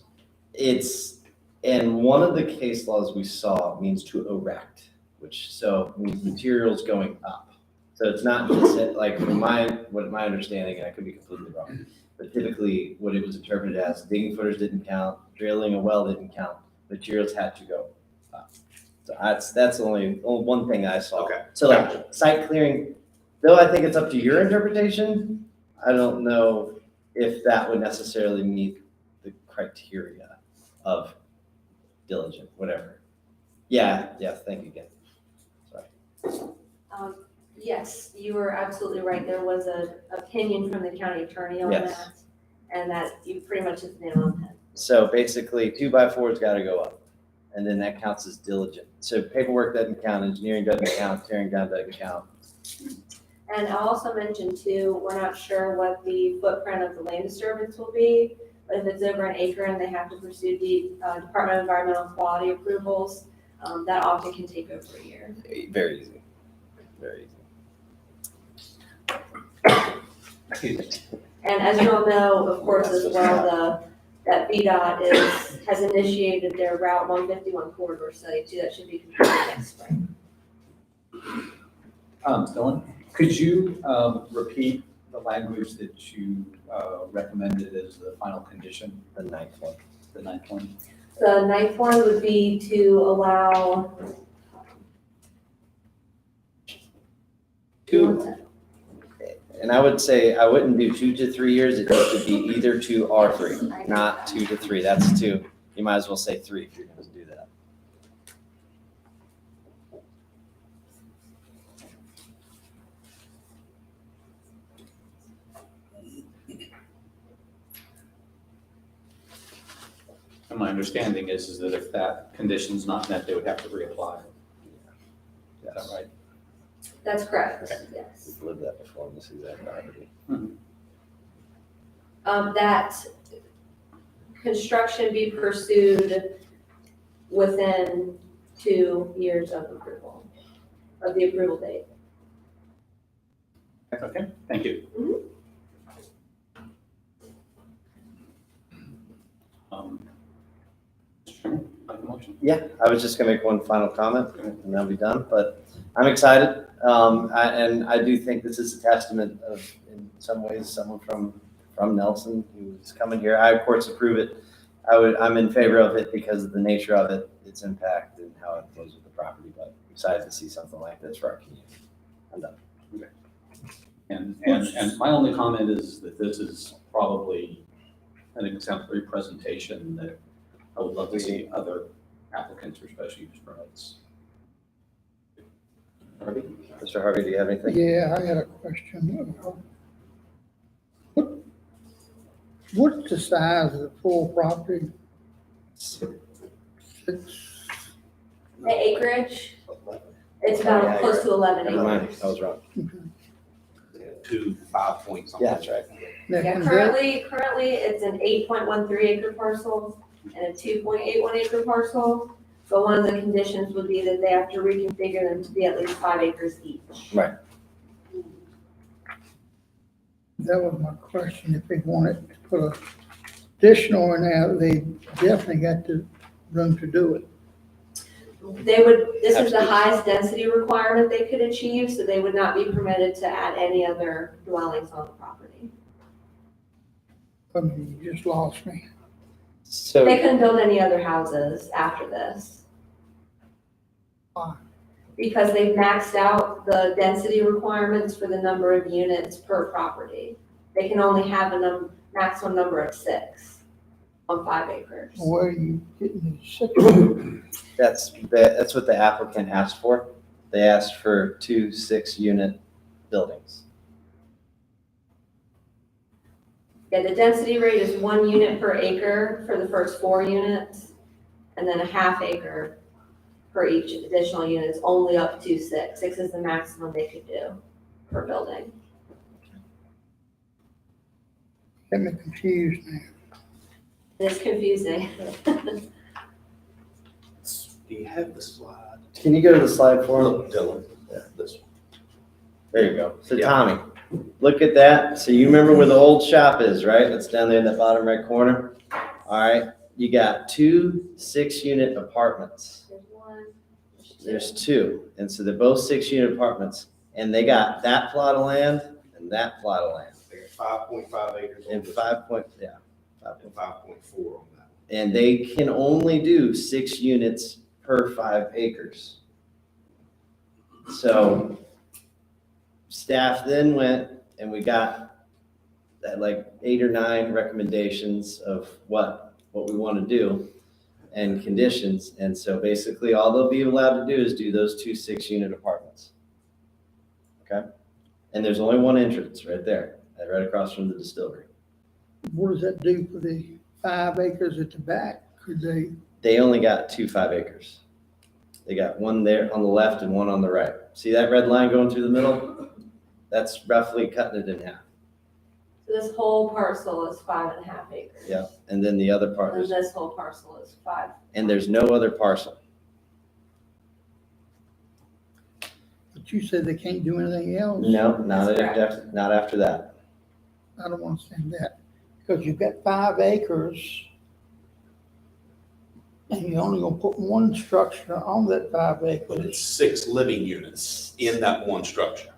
and one of the case laws we saw means to erect, which so means materials going up. So it's not just like from my understanding, and I could be completely wrong, but typically what it was interpreted as digging footers didn't count, drilling a well didn't count, materials had to go up. So that's the only one thing I saw. Okay. So like site clearing, though I think it's up to your interpretation, I don't know if that would necessarily meet the criteria of diligent, whatever. Yeah, thank you again. Sorry. Yes, you were absolutely right. There was an opinion from the county attorney on Yes. that. And that you pretty much hit the nail on the head. So basically 2x4's gotta go up, and then that counts as diligent. So paperwork doesn't count, engineering doesn't count, tearing down doesn't count. And I'll also mention too, we're not sure what the footprint of the land disturbance will be, but if it's over an acre and they have to pursue the Department of Environmental Quality approvals, that often can take over a year. Very easy, very easy. And as you all know, of course, as well, that VDOT has initiated their Route 151 corridor study too. That should be completed next spring. Dylan, could you repeat the language that you recommended as the final condition? The ninth one. The ninth one? The ninth one would be to allow. And I would say I wouldn't do 2 to 3 years. It should be either 2 or 3, not 2 to 3. That's 2. You might as well say 3 if you're going to do that. And my understanding is that if that condition's not met, they would have to reapply. Is that right? That's correct, Okay. yes. We've lived that before in this exact property. That construction be pursued within 2 years of approval, of the approval date. Okay, thank you. Mr. Chairman, make a motion. Yeah, I was just gonna make one final comment and I'll be done, but I'm excited. And I do think this is a testament of, in some ways, someone from Nelson who's coming here. I of course approve it. I'm in favor of it because of the nature of it, its impact and how it flows with the property, but excited to see something like this for our community. I'm done. And my only comment is that this is probably an exemplary presentation that I would love to see other applicants for special use permits. Harvey? Mr. Harvey, do you have anything? Yeah, I had a question. What's the size of the full property? The acreage, it's about close to 11 Never mind, acres. I was wrong. 2, 5 point something. Yeah, that's right. Yeah, currently it's an 8.13 acre parcel and a 2.81 acre parcel. But one of the conditions would be that they have to reconfigure them to be at least 5 acres each. Right. That was my question. If they wanted to put additional in there, they definitely got the room to do it. This is the highest density requirement they could achieve, so they would not be permitted to add any other dwellings on the property. I mean, you just lost me. So. They couldn't build any other houses after this. Why? Because they've maxed out the density requirements for the number of units per property. They can only have a maximum number of 6 on 5 acres. Where are you getting the 6? That's what the applicant asked for. They asked for 2 6-unit buildings. Yeah, the density rate is 1 unit per acre for the first 4 units, and then a half acre for each additional unit. It's only up to 6. 6 is the maximum they could do per building. Got me confused now. It's confusing. Do you have the slide? Can you go to the slide for me? Look, Dylan, this one. There you go. So Yeah. Tommy, look at that. So you remember where the old shop is, right? That's down there in the bottom right corner. All right. you got 2 6-unit apartments. There's one. There's 2, and so they're both 6-unit apartments, and they got that plot of land and that plot of land. They got 5.5 acres. And 5.4 on that. and they can only do 6 units per 5 acres. So staff then went and we got that like 8 or 9 recommendations of what we want to do and conditions. And so basically all they'll be allowed to do is do those 2 6-unit apartments. Okay? And there's only one entrance right there, right across from the distillery. What does that do for the 5 acres at the back? Could they, They only got 2 5 acres. They got one there on the left and one on the right. See that red line going through the middle? That's roughly cutting it in half. So this whole parcel is 5.5 acres. Yeah, and then the other part And is, this whole parcel is 5. and there's no other parcel. but you said they can't do anything else? No, not That's after, not after that. I don't understand that, because you've got 5 acres, and you're only gonna put one structure on that 5 But acres. it's 6 living units in that one structure.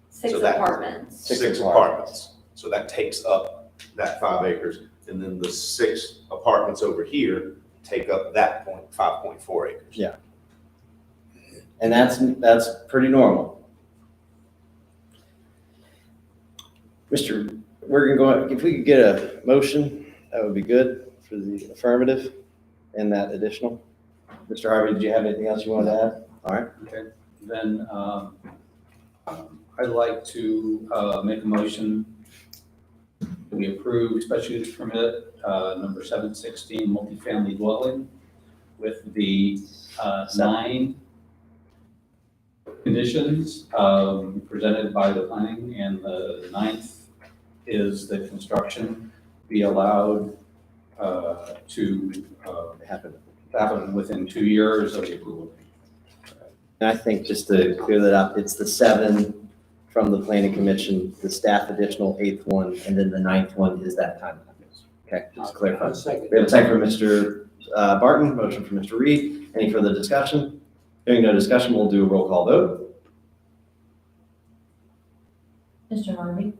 6 So that- apartments. 6 apartments. So that takes up that 5 acres. And then the 6 apartments over here take up that 5.4 acres. Yeah. And that's pretty normal. We're gonna go, if we could get a motion, that would be good for the affirmative and that additional. Mr. Harvey, did you have anything else you wanted to add? All right. Okay, then, I'd like to, make a motion that we approve special use permit, number 716, multifamily dwelling with the, 9 conditions, presented by the planning, and the 9th is the construction be allowed, to happen within 2 years of the approval. And I think just to clear that up, it's the 7 from the planning commission, the staff additional 8th one, and then the 9th one is that time. Okay, just to clarify. Second. We have a second from Mr. Barton, motion from Mr. Reed. Any further discussion? Hearing no discussion, we'll do a roll call vote. Mr. Harvey?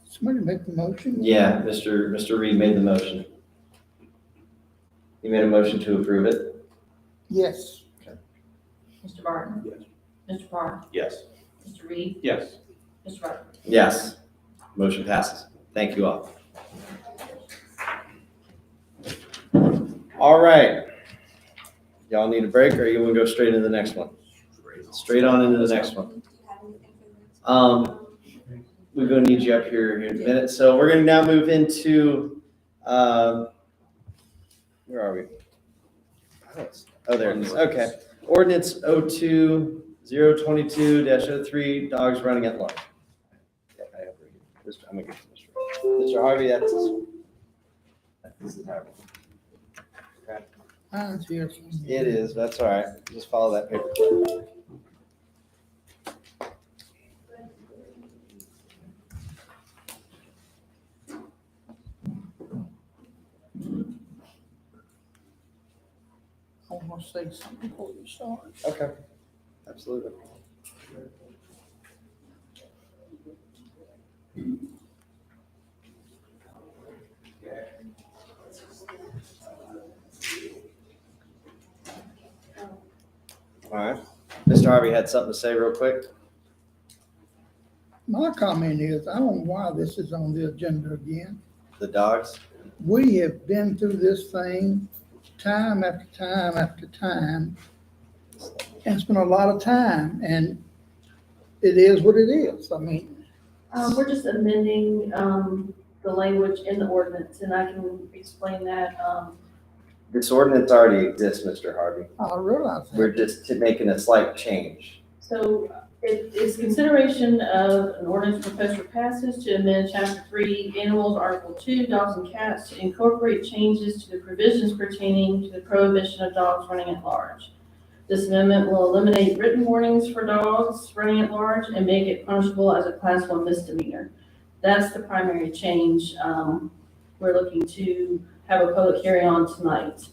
Somebody make the motion? Yeah, Mr. Reed made the motion. He made a motion to approve it. Yes. Mr. Barton? Yes. Mr. Parr? Yes. Mr. Reed? Yes. Mr. Rutherford? Yes. Motion passes. Thank you all. All right. Y'all need a break, or you want to go straight into the next one? Straight on into the next one. We're gonna need you up here in a minute. So we're gonna now move into, where are we? Oh, there it is. Okay. Ordinance 02022-03, dogs running at large. Yeah, I have it here. I'm gonna get to Mr. Harvey, that's this is Harvey. Okay. Mine's here. It is, that's all right. Just follow that paper. I want to say something before you start. Okay. Absolutely. All right. Mr. Harvey had something to say real quick. My comment is, I don't know why this is on the agenda again. The dogs. We have been through this thing time after time after time, and it's been a lot of time, and it is what it is. I mean, We're just amending, the language in the ordinance, and I can explain that. This ordinance already exists, Mr. Harvey. I realize We're that. just making a slight change. So it is consideration of an ordinance proposed for passage to amend chapter 3, animals, article 2, dogs and cats, to incorporate changes to the provisions pertaining to the prohibition of dogs running at large. This amendment will eliminate written warnings for dogs running at large and make it punishable as a class 1 misdemeanor. That's the primary change. we're looking to have a public hearing on tonight.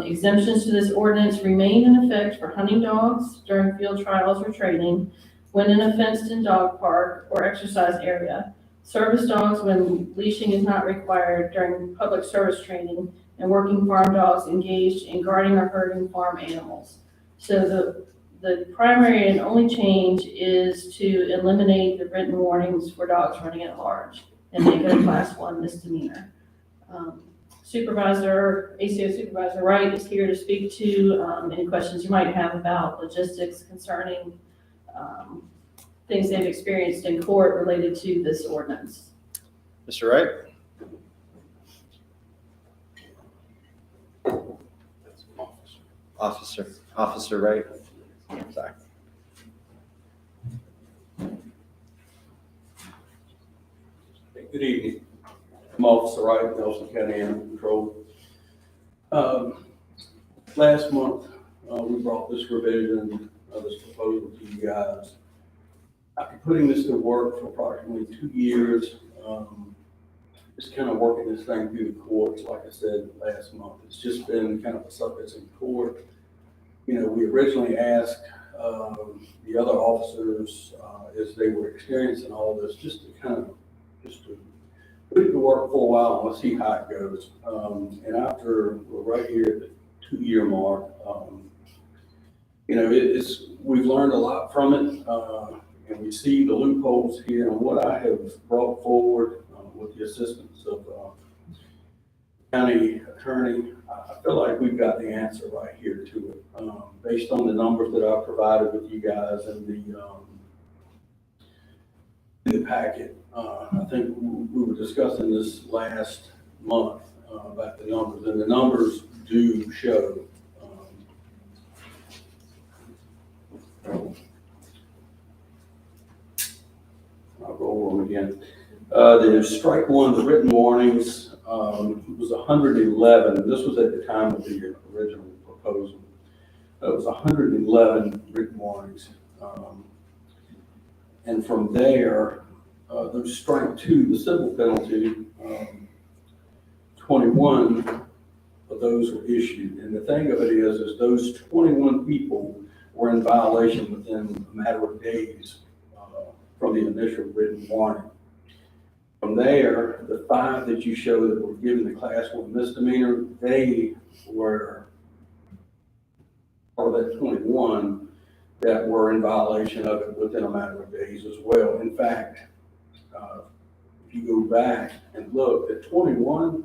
Exemptions to this ordinance remain in effect for hunting dogs during field trials or training, when in a fenced-in dog park or exercise area, service dogs when leashing is not required during public service training, and working farm dogs engaged in guarding or herding farm animals. So the primary and only change is to eliminate the written warnings for dogs running at large and make it a class 1 misdemeanor. ACO Supervisor Wright is here to speak to any questions you might have about logistics concerning things they've experienced in court related to this ordinance. Mr. Wright? Officer Wright. Sorry. Good evening. I'm Officer Wright, Nelson County Animal Control. Last month, we brought this revision of this proposal to you guys. After putting this to work for approximately 2 years, just kind of working this thing through the courts, like I said last month, it's just been kind of a circus in court. You know, we originally asked the other officers as they were experiencing all this, just to put it to work for a while and let's see how it goes. And after we're right here at the 2-year mark, you know, we've learned a lot from it, and we see the loopholes here. And what I have brought forward with the assistance of county attorney, I feel like we've got the answer right here to it, based on the numbers that I've provided with you guys and the packet. I think we were discussing this last month about the numbers, and the numbers do show. I'll go over them again. The strike one, the written warnings, was 111. This was at the time of the original proposal. It was 111 written warnings. And from there, those strike two, the civil penalty, 21 of those were issued. And the thing of it is those 21 people were in violation within a matter of days from the initial written warning. From there, the 5 that you show that were given the class 1 misdemeanor, they were part of that 21 that were in violation of it within a matter of days as well. In fact, if you go back and look at 21,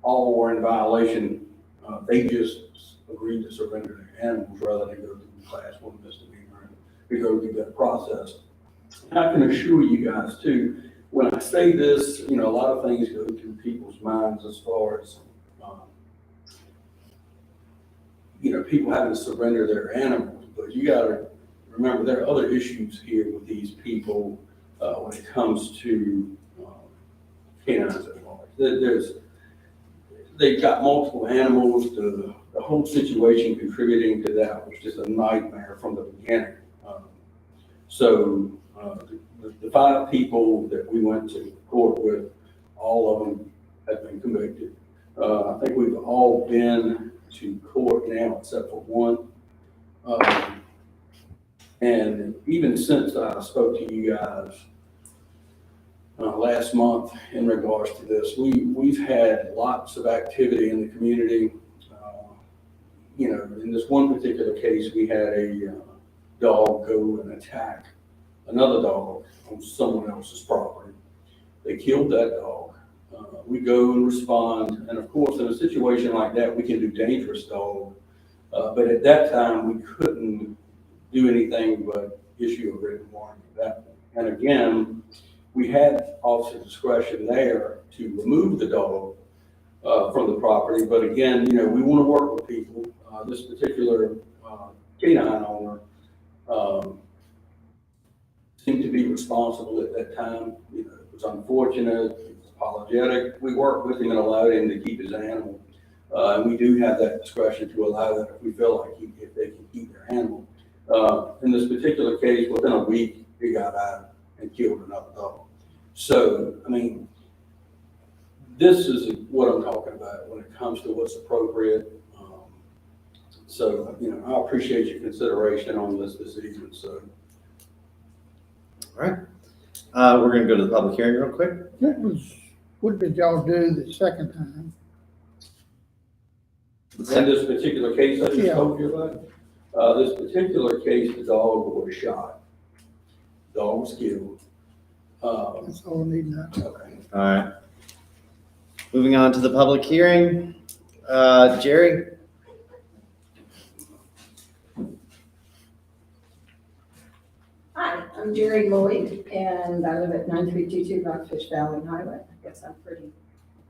all were in violation. They just agreed to surrender their animals rather than go through the class 1 misdemeanor and go through that process. And I can assure you guys too, when I say this, you know, a lot of things go through people's minds as far as, you know, people having to surrender their animals. But you got to remember there are other issues here with these people when it comes to canines at large. They've got multiple animals. The whole situation contributing to that was just a nightmare from the beginning. So the 5 people that we went to court with, all of them have been convicted. I think we've all been to court now except for one. And even since I spoke to you guys last month in regards to this, we've had lots of activity in the community. You know, in this one particular case, we had a dog go and attack another dog on someone else's property. They killed that dog. We go and respond, and of course, in a situation like that, we can do dangerous dog. But at that time, we couldn't do anything but issue a written warning at that point. And again, we had officer discretion there to remove the dog from the property. But again, you know, we want to work with people. This particular canine owner seemed to be responsible at that time. You know, it was unfortunate. He was apologetic. We worked with him and allowed him to keep his animal. And we do have that discretion to allow that if we feel like if they can keep their animal. In this particular case, within a week, he got out and killed another dog. So, I mean, this is what I'm talking about when it comes to what's appropriate. So, I appreciate your consideration on this evening, so. All right. We're gonna go to the public hearing real quick. What did y'all do the second time? In this particular case I just Yeah. told you about, this particular case, the dog was shot. Dog was killed. That's all I need to know. Okay. All right. Moving on to the public hearing. Jerry? Hi, I'm Jerry Lloyd, and I live at 9322 Rockfish Valley Highway. I guess I'm pretty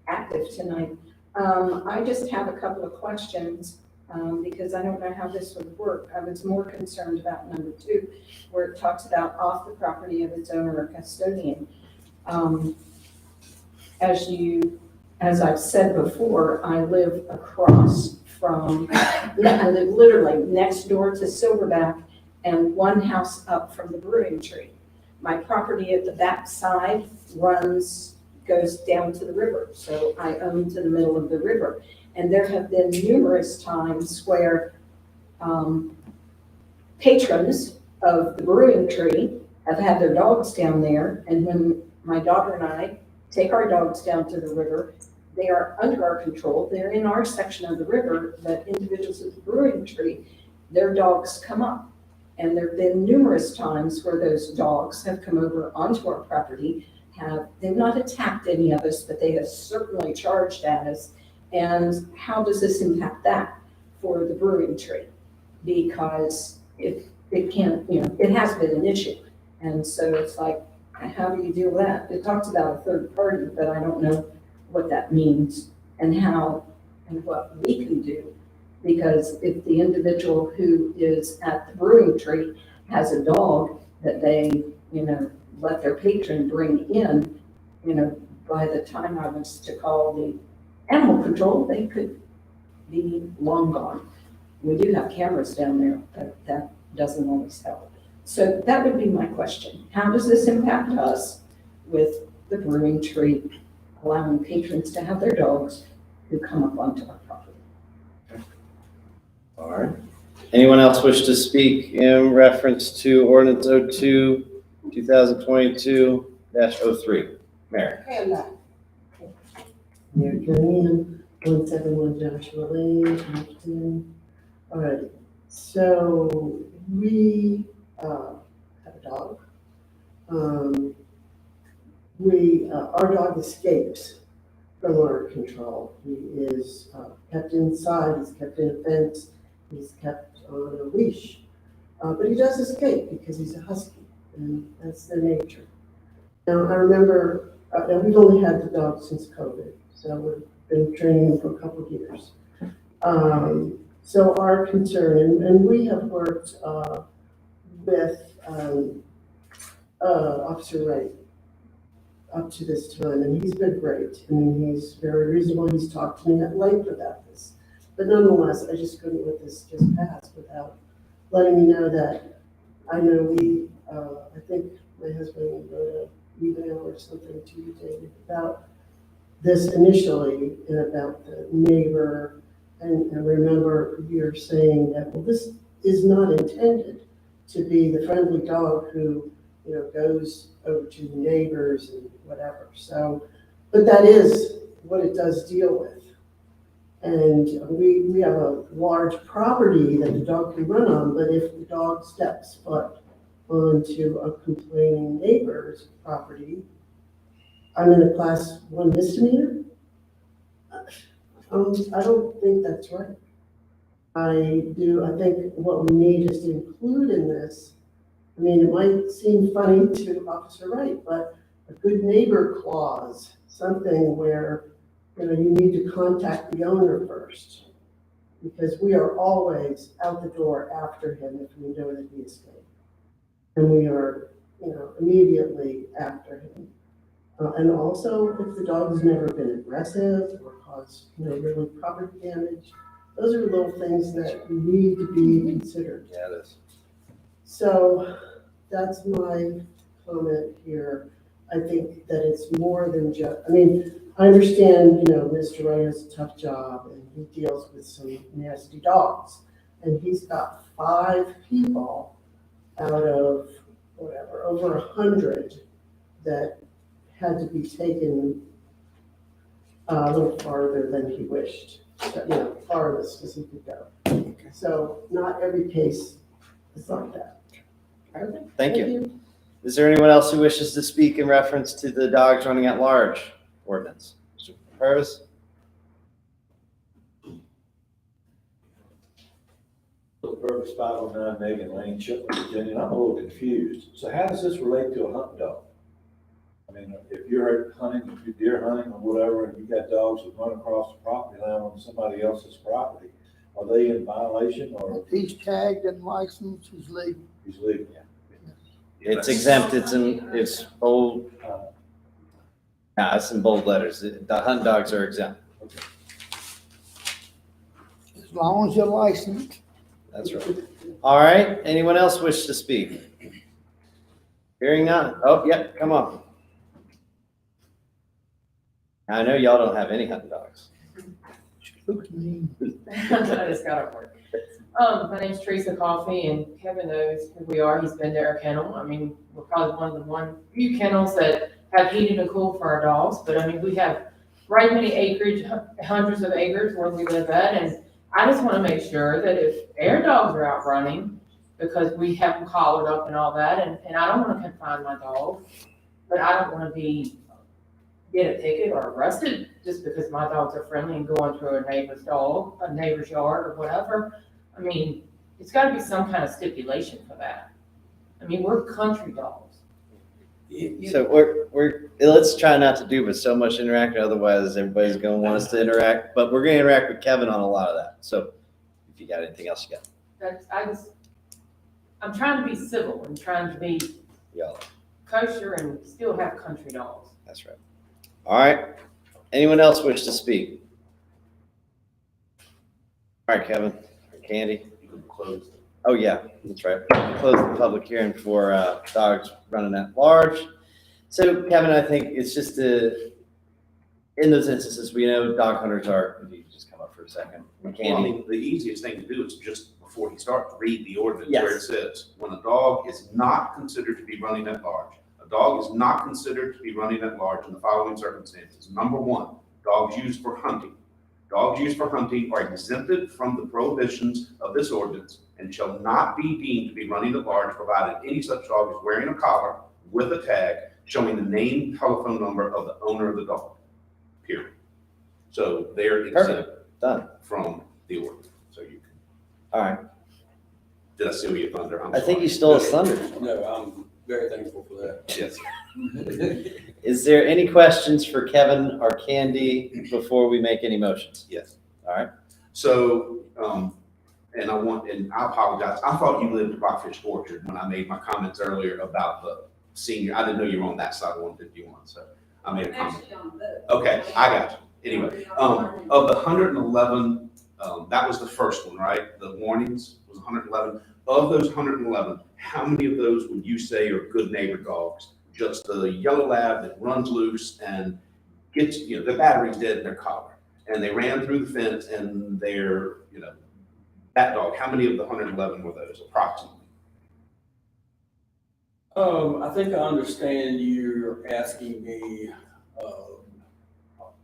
active tonight. I just have a couple of questions, because I don't know how this would work. I was more concerned about number 2, where it talks about off the property of its owner or custodian. As I've said before, I live across from, I live literally next door to Silverback and one house up from the brewing tree. My property at the back side goes down to the river, so I own to the middle of the river. And there have been numerous times where patrons of the brewing tree have had their dogs down there, and when my daughter and I take our dogs down to the river, they are under our control, they're in our section of the river, but individuals at the brewing tree, their dogs come up. And there have been numerous times where those dogs have come over onto our property, they've not attacked any of us, but they have certainly charged at us. And how does this impact that for the brewing tree? Because it can't, it has been an issue. And so it's like, how do you deal with that? It talks about a third party, but I don't know what that means and how and what we can do. Because if the individual who is at the brewing tree has a dog that they, let their patron bring in, by the time I was to call the animal control, they could be long gone. We do have cameras down there, but that doesn't always help. So that would be my question. How does this impact us with the brewing tree, allowing patrons to have their dogs who come up onto our property? All right. Anyone else wish to speak in reference to ordinance 02, 2022-03? Mary? Okay, I'm back. Mary Joanne, 171 Joshua Lane, Acton. All right, so we have a dog. Our dog escapes from our control. He is kept inside, he's kept in a fence, he's kept on a leash. But he does escape because he's a husky, and that's their nature. Now, I remember, and we've only had the dog since COVID, so we've been training him for a couple of years. So our concern, and we have worked with Officer Wright up to this time, and he's been great. I mean, he's very reasonable. He's talked to me at length about this. But nonetheless, I just couldn't let this just pass without letting me know that I know I think my husband wrote an email or something to you, David, about this initially and about the neighbor. And remember, you're saying that, well, this is not intended to be the friendly dog who, goes over to the neighbors and whatever. So, but that is what it does deal with. And we have a large property that the dog can run on, but if the dog steps foot onto a complaining neighbor's property, I'm in a class 1 misdemeanor. I don't think that's right. I think what we need is to include in this, I mean, it might seem funny to Officer Wright, but a good neighbor clause, something where, you need to contact the owner first, because we are always out the door after him if we know that he escaped. And we are, immediately after him. And also, if the dog has never been aggressive or caused, really property damage, those are little things that need to be considered. Yeah, it is. So that's my comment here. I think that it's more than just, I understand, Mr. Ray has a tough job and he deals with some nasty dogs. And he's got 5 people out of whatever, over 100 that had to be taken a little farther than he wished, farthest as he could go. So not every case is like that. Thank you. Is there anyone else who wishes to speak in reference to the dogs running at large ordinance? Mr. Purvis? Purpose 509 Megan Lane, Chipman, Virginia, and I'm a little confused. So how does this relate to a hunting dog? I mean, if you're hunting, if you're deer hunting or whatever, and you got dogs that run across the property line on somebody else's property, are they in violation or? If he's tagged and licensed, he's legal. He's legal. It's exempt, it's bold. It's in bold letters. The hunt dogs are exempt. As long as you're licensed. That's right. All right, anyone else wish to speak? Hearing none. Oh, yep, come on. I know y'all don't have any hunting dogs. Looks mean. I just got up work. My name's Teresa Coffey, and Kevin knows who we are. He's been to our kennel. I mean, we're probably one of the few kennels that have heated and cool for our dogs. But I mean, we have right many acreage, hundreds of acres where we live at, and I just want to make sure that if our dogs are out running, because we have them collared up and all that, and I don't want to confine my dog, but I don't want to get a ticket or arrested just because my dogs are friendly and going through a neighbor's yard or whatever. I mean, it's got to be some kind of stipulation for that. I mean, we're country dogs. So let's try not to do with so much interaction, otherwise everybody's gonna want us to interact, but we're gonna interact with Kevin on a lot of that. So if you got anything else you got. I'm trying to be civil and trying to be Y'all. kosher and still have country dogs. That's right. All right. Anyone else wish to speak? All right, Kevin, Candy. You can close. Oh, yeah, that's right. Close the public hearing for dogs running at large. So, Kevin, I think it's just in those instances, we know dog hunters are, if you could just come up for a second. Well, I Candy. mean, the easiest thing to do is just before he starts, read the ordinance Yes. where it says, when a dog is not considered to be running at large. A dog is not considered to be running at large in the following circumstances. Number 1, dogs used for hunting. Dogs used for hunting are exempted from the prohibitions of this ordinance and shall not be deemed to be running at large provided any such dog is wearing a collar with a tag showing the name, telephone number of the owner of the dog, period. So they're exempt Done. from the ordinance. So you can, All right. did I steal your thunder? I'm I think sorry. you stole his thunder. No, I'm very thankful for that. Yes. Is there any questions for Kevin or Candy before we make any motions? Yes. All right. So, and I apologize. I thought you lived in Rockfish Orchard when I made my comments earlier about the senior. I didn't know you were on that side of 151, so I made a comment. Okay, I got you. Anyway, of the 111, that was the first one, right? The warnings was 111. Of those 111, how many of those would you say are good neighbor dogs? Just the yellow lab that runs loose and gets, the battery's dead in their collar, and they ran through the fence and they're, that dog, how many of the 111 were those approximately? I think I understand you're asking me,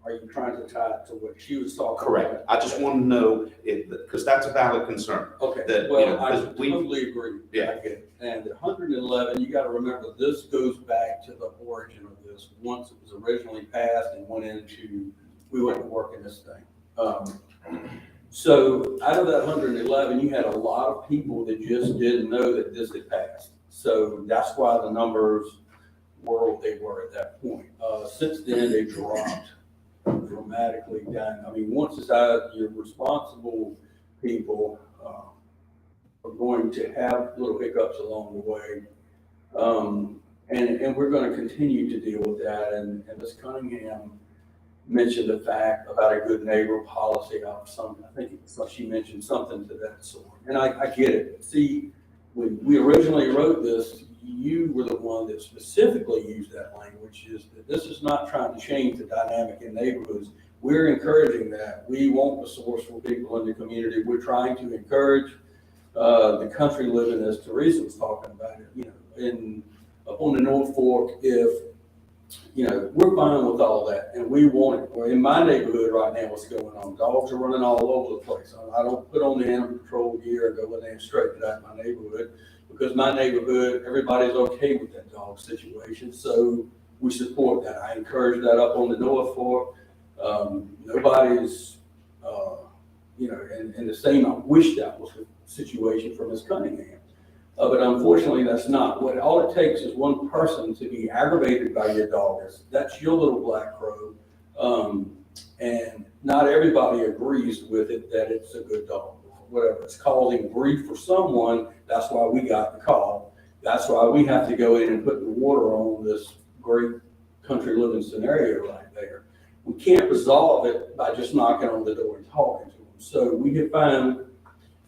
are you trying to tie it to what she was talking about? Correct. I just want to know if, because that's a valid concern. Okay, That, well, I 'cause we- totally agree. Yeah. I get it. And 111, you gotta remember, this goes back to the origin of this. Once it was originally passed and we went to work in this thing. So out of that 111, you had a lot of people that just didn't know that this had passed. So that's why the numbers were what they were at that point. Since then, they dropped dramatically down. I mean, once it's out, your responsible people are going to have little hiccups along the way. And we're going to continue to deal with that. And Ms. Cunningham mentioned the fact about a good neighbor policy. I think she mentioned something to that sort. And I get it. See, when we originally wrote this, you were the one that specifically used that language, is that this is not trying to change the dynamic in neighborhoods. We're encouraging that. We want the source for people in the community. We're trying to encourage the country living, as Teresa was talking about it, up on the North Fork. If, we're fine with all that, and we want it. Well, in my neighborhood right now, what's going on? Dogs are running all over the place. I don't put on the animal control gear and go in there and straighten out my neighborhood, because my neighborhood, everybody's okay with that dog situation, so we support that. I encourage that up on the North Fork. Nobody's, and the same, I wish that was the situation for Ms. Cunningham. But unfortunately, that's not. All it takes is one person to be aggravated by your dog. That's your little black crow. And not everybody agrees with it that it's a good dog. Whatever, it's causing grief for someone, that's why we got the call. That's why we have to go in and put the water on this great country living scenario right there. We can't resolve it by just knocking on the door and talking to them. So we have found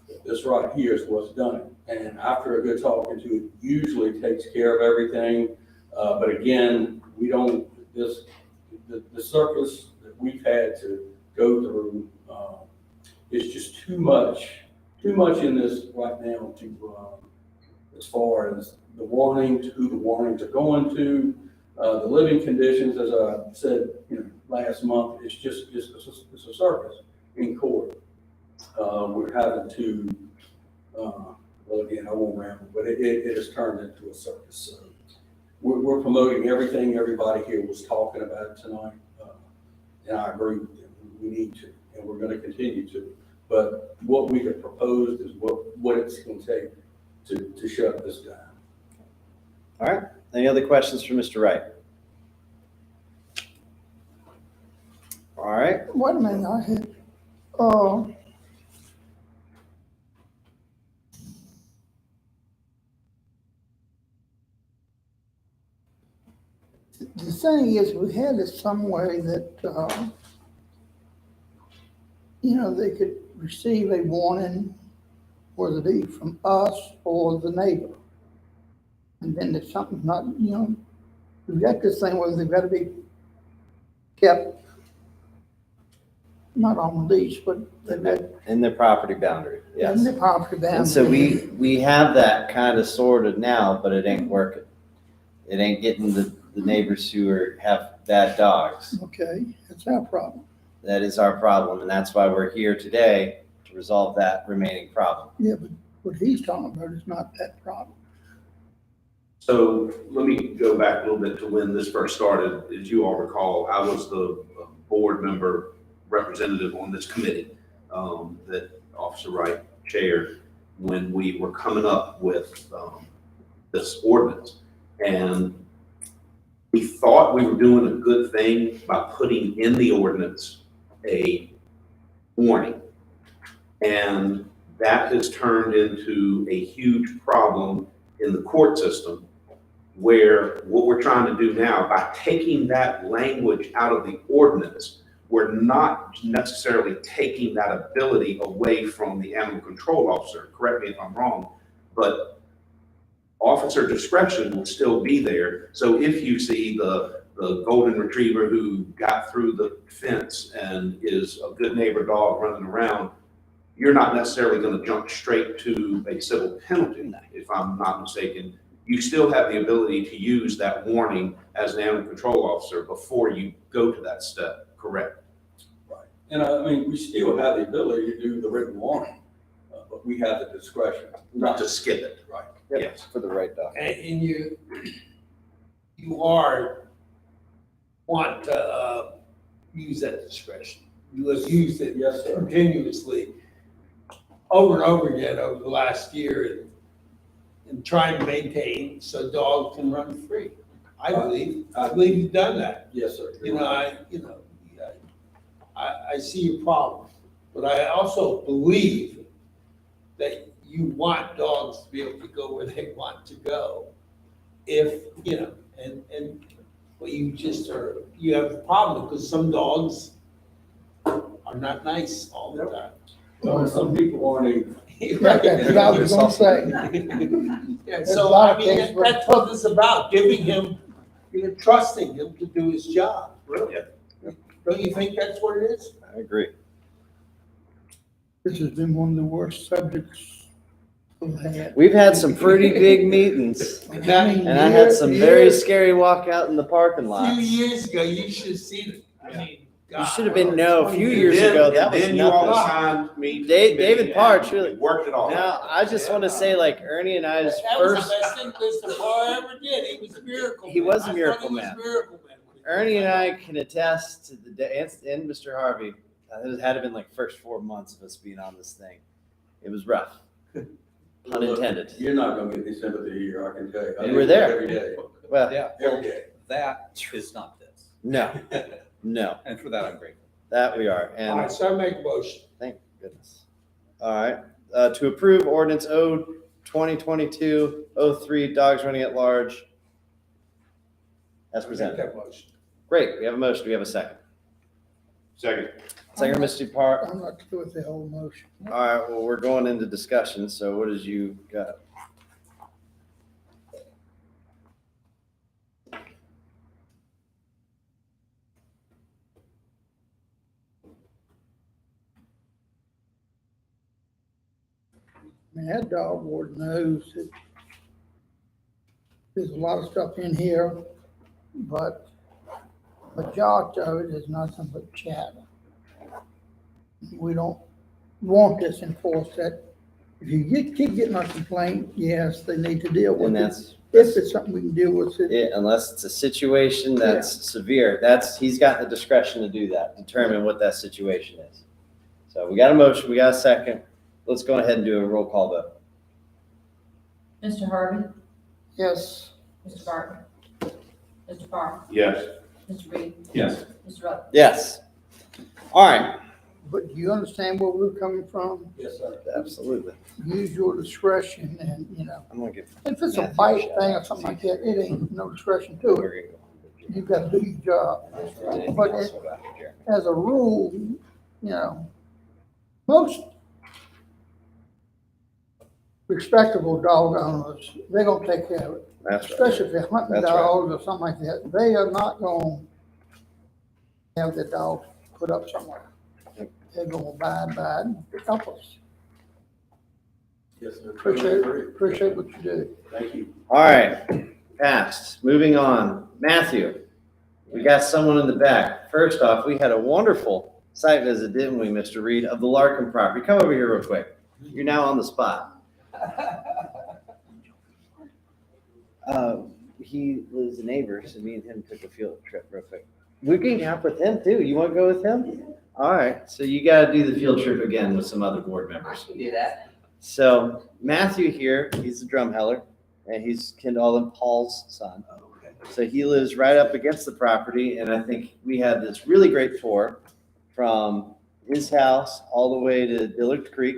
that this right here is what's done it. And after a good talking to it, usually takes care of everything. But again, we don't, the circus that we've had to go through, it's just too much in this right now to, as far as the warnings, who the warnings are going to, the living conditions, as I said, last month, it's a circus in court. We're having to, well, again, I won't ramble, but it has turned into a circus. So we're promoting everything everybody here was talking about tonight, and I agree with them. We need to, and we're going to continue to. But what we have proposed is what it's going to take to shut this down. All right. Any other questions for Mr. Wright? All right. Wait a minute, I had, the thing is, we had it some way that, they could receive a warning, whether it be from us or the neighbor. And then if something's not, we've got this thing where they've got to be kept, not on leash, but they've got In the property boundary, yes. in the property boundary. And so we have that kind of sorted now, but it ain't working. It ain't getting the neighbors who have bad dogs. Okay, that's our problem. That is our problem, and that's why we're here today, to resolve that remaining problem. Yeah, but what he's talking about is not that problem. So let me go back a little bit to when this first started. As you all recall, I was the board member representative on this committee that Officer Wright chaired when we were coming up with this ordinance. And we thought we were doing a good thing by putting in the ordinance a warning. And that has turned into a huge problem in the court system, where what we're trying to do now, by taking that language out of the ordinance, we're not necessarily taking that ability away from the animal control officer. Correct me if I'm wrong, but officer discretion will still be there. So if you see the golden retriever who got through the fence and is a good neighbor dog running around, you're not necessarily going to jump straight to a civil penalty, if I'm not mistaken. You still have the ability to use that warning as an animal control officer before you go to that step, correct? Right. And we still have the ability to do the written warning, but we have the discretion. Not to skip it. Right. Yes, for the right dog. And you want to use that discretion. You have used it Yes, sir. continuously over and over again over the last year and trying to maintain so dogs can run free. I believe you've done that. Yes, sir. I see your problem, but I also believe that you want dogs to be able to go where they want to go. If, and what you have a problem because some dogs are not nice all the time. Well, some people aren't even That's what I was gonna say. Yeah, There's a so lot I of mean, cases where- that's what this is about, giving him, trusting him to do his job, really. Don't you think that's what it is? I agree. This has been one of the worst subjects we've had. We've had some pretty big meetings, I mean, and I had some very years- scary walk out in the parking A lot. few years ago, you should have seen it. I mean, You God. should have been, no, a few And years then- ago, and that was then you all nothing. assigned me to Dave- the committee David Parch, and really. we worked it all Now, out. I just want to say, like, Ernie and I's That was the first, best thing Mr. Barr ever did. He was a miracle. He man. was a I thought miracle he was man. Miracle man. Ernie and I can attest to the day, and Mr. Harvey, it had been like first 4 months of us being on this thing. It was rough, pun intended. You're not gonna get any sympathy here, I can tell you. I You do were it there. Every day, Well, every day. That is not this. no, no, And for that, I'm grateful. that we are, All and right, so I make a motion. thank goodness. All right, to approve ordinance O 2022-03, dogs running at large, as Make presented. that motion. Great, we have a motion, we have a second. Second. Second, Mr. Park. I'm not good with the whole motion. All right, well, we're going into discussion, so what did you got? I mean, that dog ward knows that there's a lot of stuff in here, but majority of it is nothing but chatter. We don't want this enforced. That if you keep getting a complaint, yes, they need to deal with And it. that's, If it's something we can deal with, it, unless it's a situation that's severe, he's got the discretion to do that, determine what that situation is. So we got a motion, we got a second. Let's go ahead and do a roll call vote. Mr. Harvey, yes, Mr. Barton, Mr. Parr, Yes. Mr. Reed, Yes. Mr. Rutherford. Yes. All right. but do you understand where we're coming from? Yes, sir. Absolutely. Use your discretion and, I'm gonna give. if it's a Matthew bite shout thing out. or something like that, it ain't no discretion to it. We're gonna go. You've got to do your job. Anything But else it- about Jeremy? As a rule, most respectable dog owners, they're gonna take care of it. That's right. Especially if they're hunting That's right. dogs or something like that. They are not gonna have their dog put up somewhere. They're gonna abide by it and help us. Yes, sir. Appreciate what you do. Thank you. All right, passed. Moving on. Matthew, we got someone in the back. First off, we had a wonderful site visit, didn't we, Mr. Reed, of the Larkin property? Come over here real quick. You're now on the spot. He lives a neighbor, so me and him took a field trip real quick. We can camp with him too. You want to go with him? All right, so you got to do the field trip again with some other board members. Do that. So Matthew here, he's a drum heller, and he's Kendall and Paul's son. So he lives right up against the property, and I think we had this really great tour from his house all the way to Dillard Creek.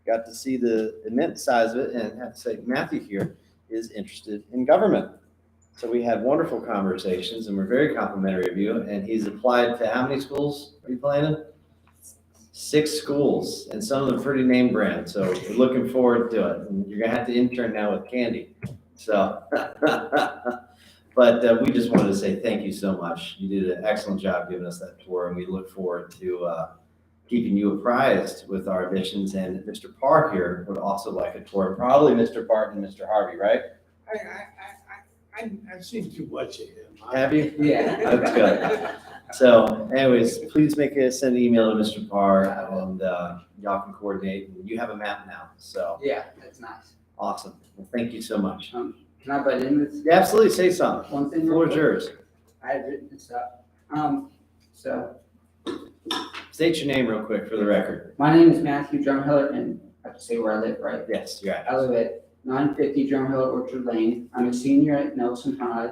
Got to see the immense size of it, and I have to say Matthew here is interested in government. So we had wonderful conversations, and we're very complimentary of you. And he's applied to how many schools are you planning? 6 schools, and some of them pretty name brand. So we're looking forward to it. And you're gonna have to intern now with Candy. So, but we just wanted to say thank you so much. You did an excellent job giving us that tour, and we look forward to keeping you apprised with our missions. And Mr. Parr here would also like a tour. Probably Mr. Barton and Mr. Harvey, right? I've seen too much of him. Have you? Yeah. That's good. So anyways, please send an email to Mr. Parr, and y'all can coordinate. And you have a map now, so Yeah, that's nice. awesome. Well, thank you so much. Can I butt in with Yeah, absolutely, say something. one thing? The real floor is quick? yours. I had written this up. So State your name real quick for the record. my name is Matthew Drumheller, and I have to say where I live, right? Yes, you're at. I live at 950 Drumheller Orchard Lane. I'm a senior at Nelson High.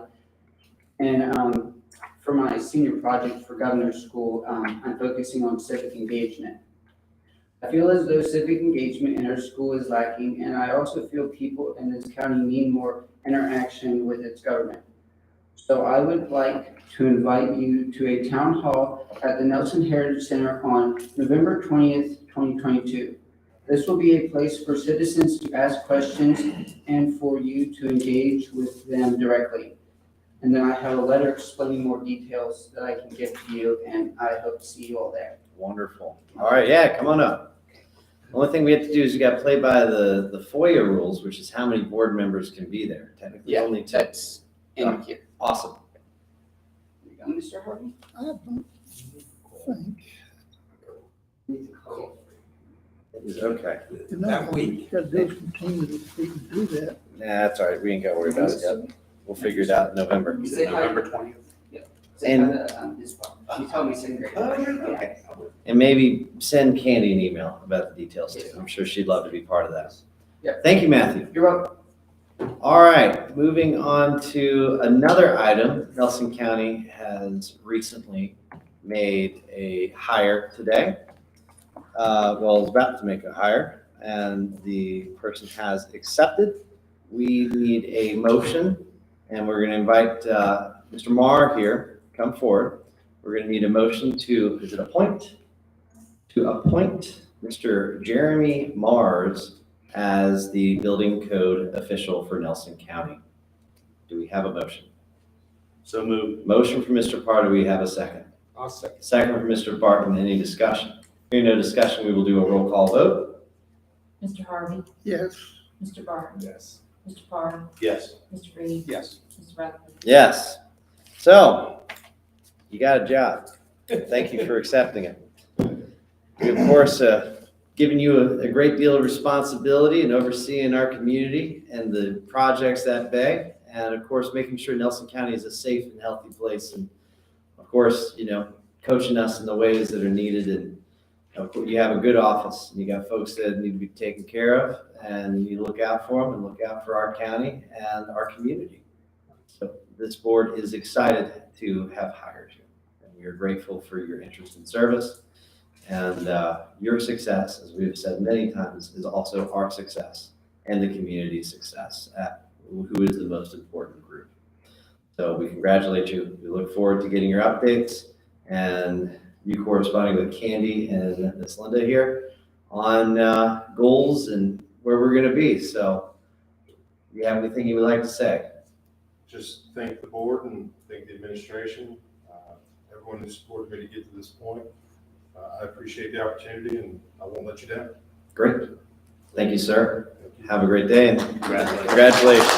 And for my senior project for governor's school, I'm focusing on civic engagement. I feel as though civic engagement in our school is lacking, and I also feel people in this county need more interaction with its government. So I would like to invite you to a town hall at the Nelson Heritage Center on November 20th, 2022. This will be a place for citizens to ask questions and for you to engage with them directly. And then I have a letter explaining more details that I can give to you, and I hope to see you all there. Wonderful. All right, yeah, come on up. The only thing we have to do is you got to play by the FOIA rules, which is how many board members can be there. Technically, only two. That's in here. Awesome. There you go, Mr. Harvey. I don't think. Okay. That week. Because those continue to do that. Nah, that's all right. We ain't got to worry about it yet. We'll figure it out in November. Say hi. November 20th? Say hi to, his phone. You told me second grade. Okay. And maybe send Candy an email about the details too. I'm sure she'd love to be part of that. Yep. Thank you, Matthew. You're welcome. All right, moving on to another item. Nelson County has recently made a hire today. Is about to make a hire, and the person has accepted. We need a motion, and we're going to invite Mr. Marr here, come forward. We're going to need a motion to appoint Mr. Jeremy Mars as the building code official for Nelson County. Do we have a motion? So moved. Motion from Mr. Parr. Do we have a second? I'll second. Second from Mr. Barton. Any discussion? Hearing no discussion, we will do a roll call vote. Mr. Harvey, Yes. Mr. Barton, Yes. Mr. Parr, Yes. Mr. Reed, Yes. Mr. Rutherford. Yes. So, you got a job. Thank you for accepting it. We, of course, giving you a great deal of responsibility in overseeing our community and the projects that bay, and of course, making sure Nelson County is a safe and healthy place, and of course, coaching us in the ways that are needed. And you have a good office, and you got folks that need to be taken care of, and you look out for them and look out for our county and our community. So this board is excited to have hired you, and we are grateful for your interest in service. And your success, as we've said many times, is also our success and the community's success, who is the most important group. So we congratulate you. We look forward to getting your updates and you corresponding with Candy and Miss Linda here on goals and where we're going to be. So do you have anything you would like to say? Just thank the board and thank the administration, everyone who supported me to get to this point. I appreciate the opportunity and I won't let you down. Great. Thank you, sir. Have a great day and congratulations.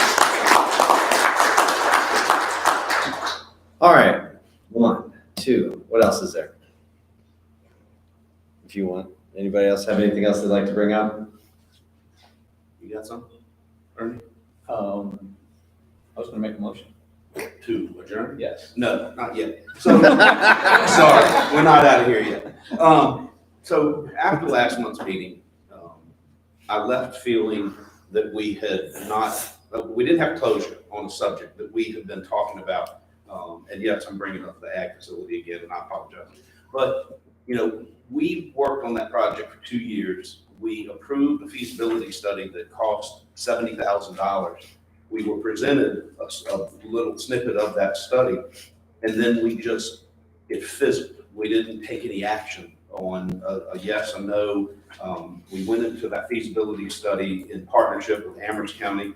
All right. 1, 2. What else is there? If you want. Anybody else have anything else they'd like to bring up? You got something, Ernie? I was going to make a motion. To adjourn? Yes. No, not yet. So, sorry, we're not out of here yet. So after last month's meeting, I left feeling that we didn't have closure on a subject that we have been talking about. And yes, I'm bringing up the ag facility again, and I apologize. But, we worked on that project for 2 years. We approved a feasibility study that cost $70,000. We were presented a little snippet of that study, and then it fizzled. We didn't take any action on a yes or no. We went into that feasibility study in partnership with Amherst County.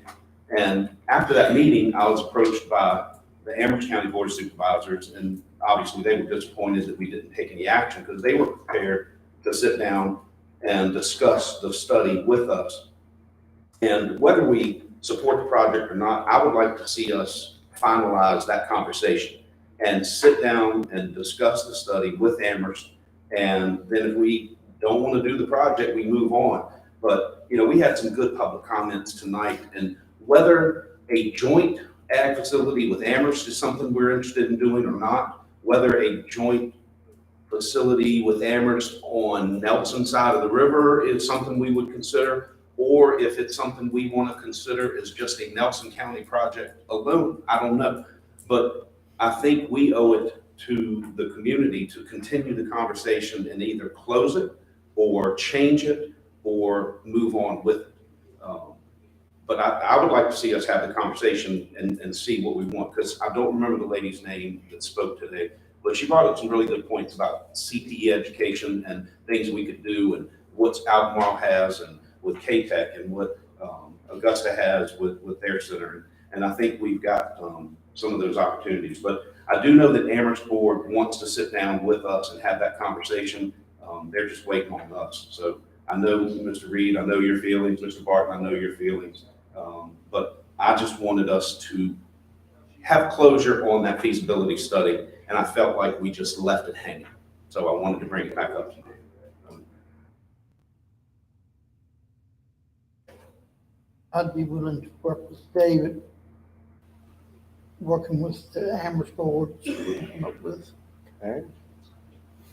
And after that meeting, I was approached by the Amherst County Board of Supervisors, and obviously they were disappointed that we didn't take any action because they were prepared to sit down and discuss the study with us. And whether we support the project or not, I would like to see us finalize that conversation and sit down and discuss the study with Amherst. And then if we don't want to do the project, we move on. But, we had some good public comments tonight, and whether a joint ag facility with Amherst is something we're interested in doing or not, whether a joint facility with Amherst on Nelson side of the river is something we would consider, or if it's something we want to consider as just a Nelson County project alone, I don't know. But I think we owe it to the community to continue the conversation and either close it or change it or move on with it. But I would like to see us have the conversation and see what we want, because I don't remember the lady's name that spoke today, but she brought up some really good points about CTE education and things we could do. And what Albemarle has and with K-Tech and what Augusta has with their center. And I think we've got some of those opportunities. But I do know that Amherst Board wants to sit down with us and have that conversation. They're just waiting on us. So I know, Mr. Reed, I know your feelings, Mr. Barton, I know your feelings. But I just wanted us to have closure on that feasibility study, and I felt like we just left it hanging. So I wanted to bring it back up to you. I'd be willing to work with David, working with the Amherst Board to come up with. Okay.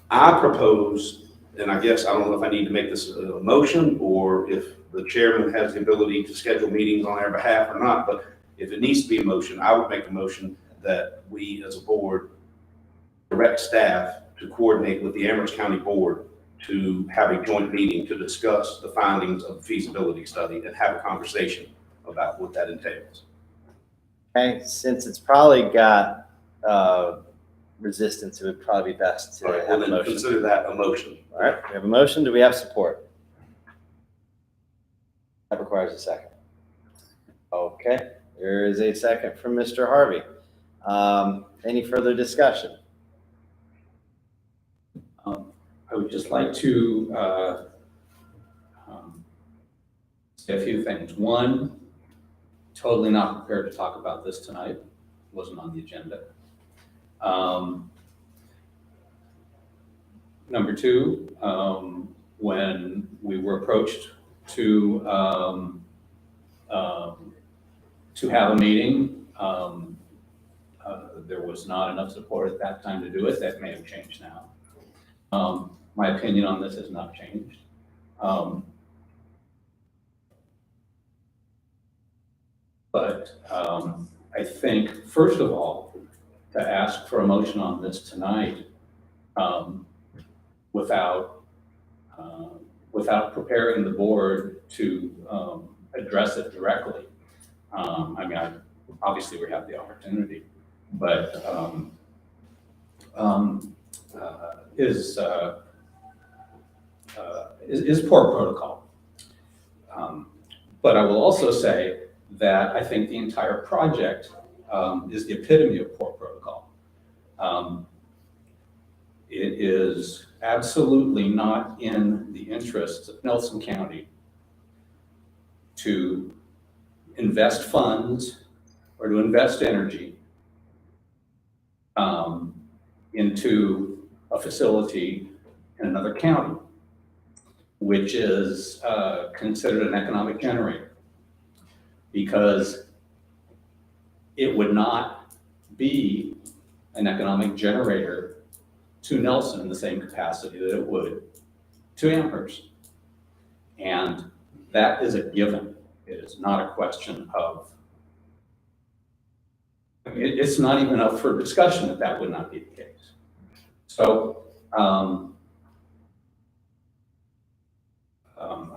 I propose, and I guess I don't know if I need to make this a motion or if the chairman has the ability to schedule meetings on our behalf or not, but if it needs to be a motion, I would make a motion that we as a board direct staff to coordinate with the Amherst County Board to have a joint meeting to discuss the findings of the feasibility study and have a conversation about what that entails. Okay, since it's probably got resistance, it would probably be best to All right, have well, a then motion. consider that a motion. All right, we have a motion. Do we have support? That requires a second. Okay, there is a second from Mr. Harvey. Any further discussion? I would just like to say a few things. One, totally not prepared to talk about this tonight. Wasn't on the agenda. Number two, when we were approached to have a meeting, there was not enough support at that time to do it. That may have changed now. My opinion on this has not changed. But I think, first of all, to ask for a motion on this tonight without preparing the board to address it directly. I mean, obviously we have the opportunity, but is poor protocol. But I will also say that I think the entire project is the epitome of poor protocol. It is absolutely not in the interests of Nelson County to invest funds or to invest energy into a facility in another county, which is considered an economic generator, because it would not be an economic generator to Nelson in the same capacity that it would to Amherst. And that is a given. It is not a question of, it's not even up for discussion that that would not be the case. So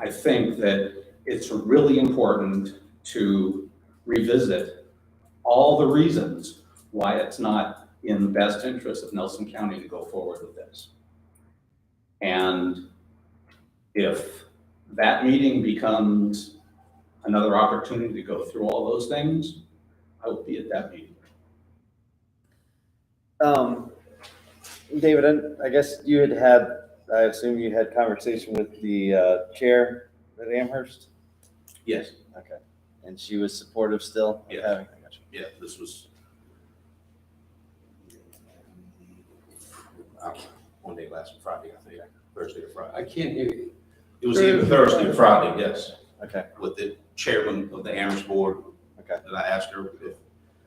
I think that it's really important to revisit all the reasons why it's not in the best interest of Nelson County to go forward with this. And if that meeting becomes another opportunity to go through all those things, I will be at that meeting. David, I guess you I assume you had conversation with the chair at Amherst? Yes. Okay. And she was supportive still? Yeah. I got you. Yeah, this was one day last Friday, I think, Thursday or Friday. I can't hear you. It was either Thursday or Friday, yes. Okay. With the chairman of the Amherst Board. Okay. That I asked her if,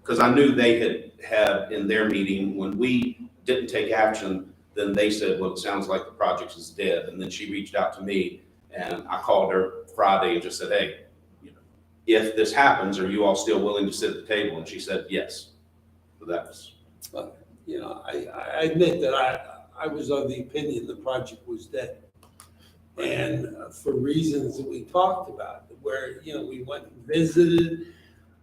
because I knew they had in their meeting, when we didn't take action, then they said, well, it sounds like the project is dead. And then she reached out to me and I called her Friday and just said, hey, if this happens, are you all still willing to sit at the table? And she said, yes. So that was. But, I admit that I was of the opinion the project was dead. And for reasons that we talked about, where, we went and visited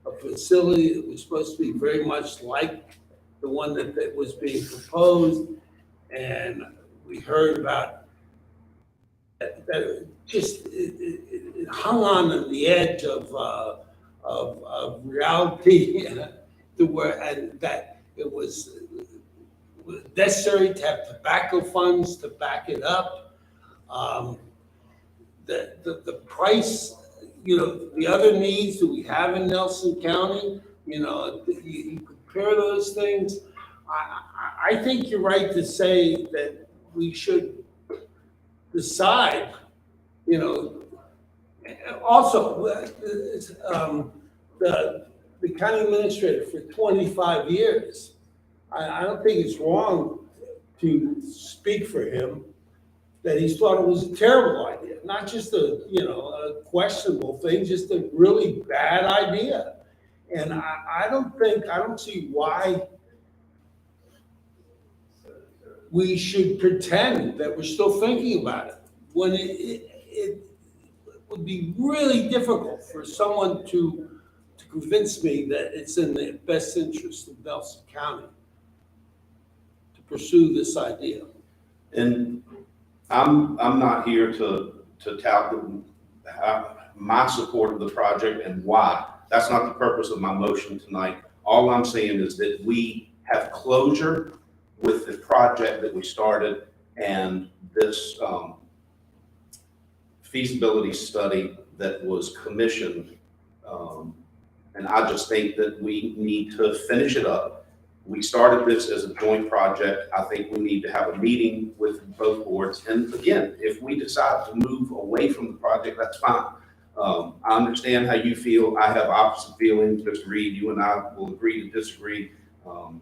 a facility that was supposed to be very much like the one that was being proposed. And we heard about that just, it hung on the edge of reality to where, and that it was necessary to have tobacco funds to back it up. The price, the other needs that we have in Nelson County, you compare those things. I think you're right to say that we should decide, also, the county administrator for 25 years, I don't think it's wrong to speak for him that he thought it was a terrible idea, not just a questionable thing, just a really bad idea. And I don't see why we should pretend that we're still thinking about it when it would be really difficult for someone to convince me that it's in the best interest of Nelson County to pursue this idea. And I'm not here to tout my support of the project and why. That's not the purpose of my motion tonight. All I'm saying is that we have closure with the project that we started and this feasibility study that was commissioned. And I just think that we need to finish it up. We started this as a joint project. I think we need to have a meeting with both boards. And again, if we decide to move away from the project, that's fine. I understand how you feel. I have opposite feelings. Mr. Reed, you and I will agree to disagree on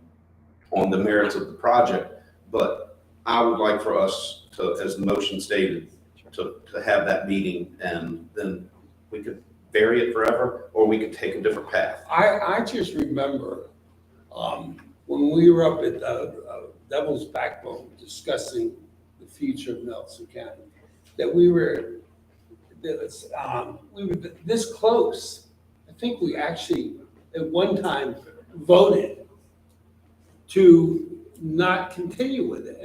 the merits of the project. But I would like for us to, as the motion stated, to have that meeting, and then we could bury it forever, or we could take a different path. I just remember when we were up at Devil's Backbone discussing the future of Nelson County, that we were this close. I think we actually at one time voted to not continue with it,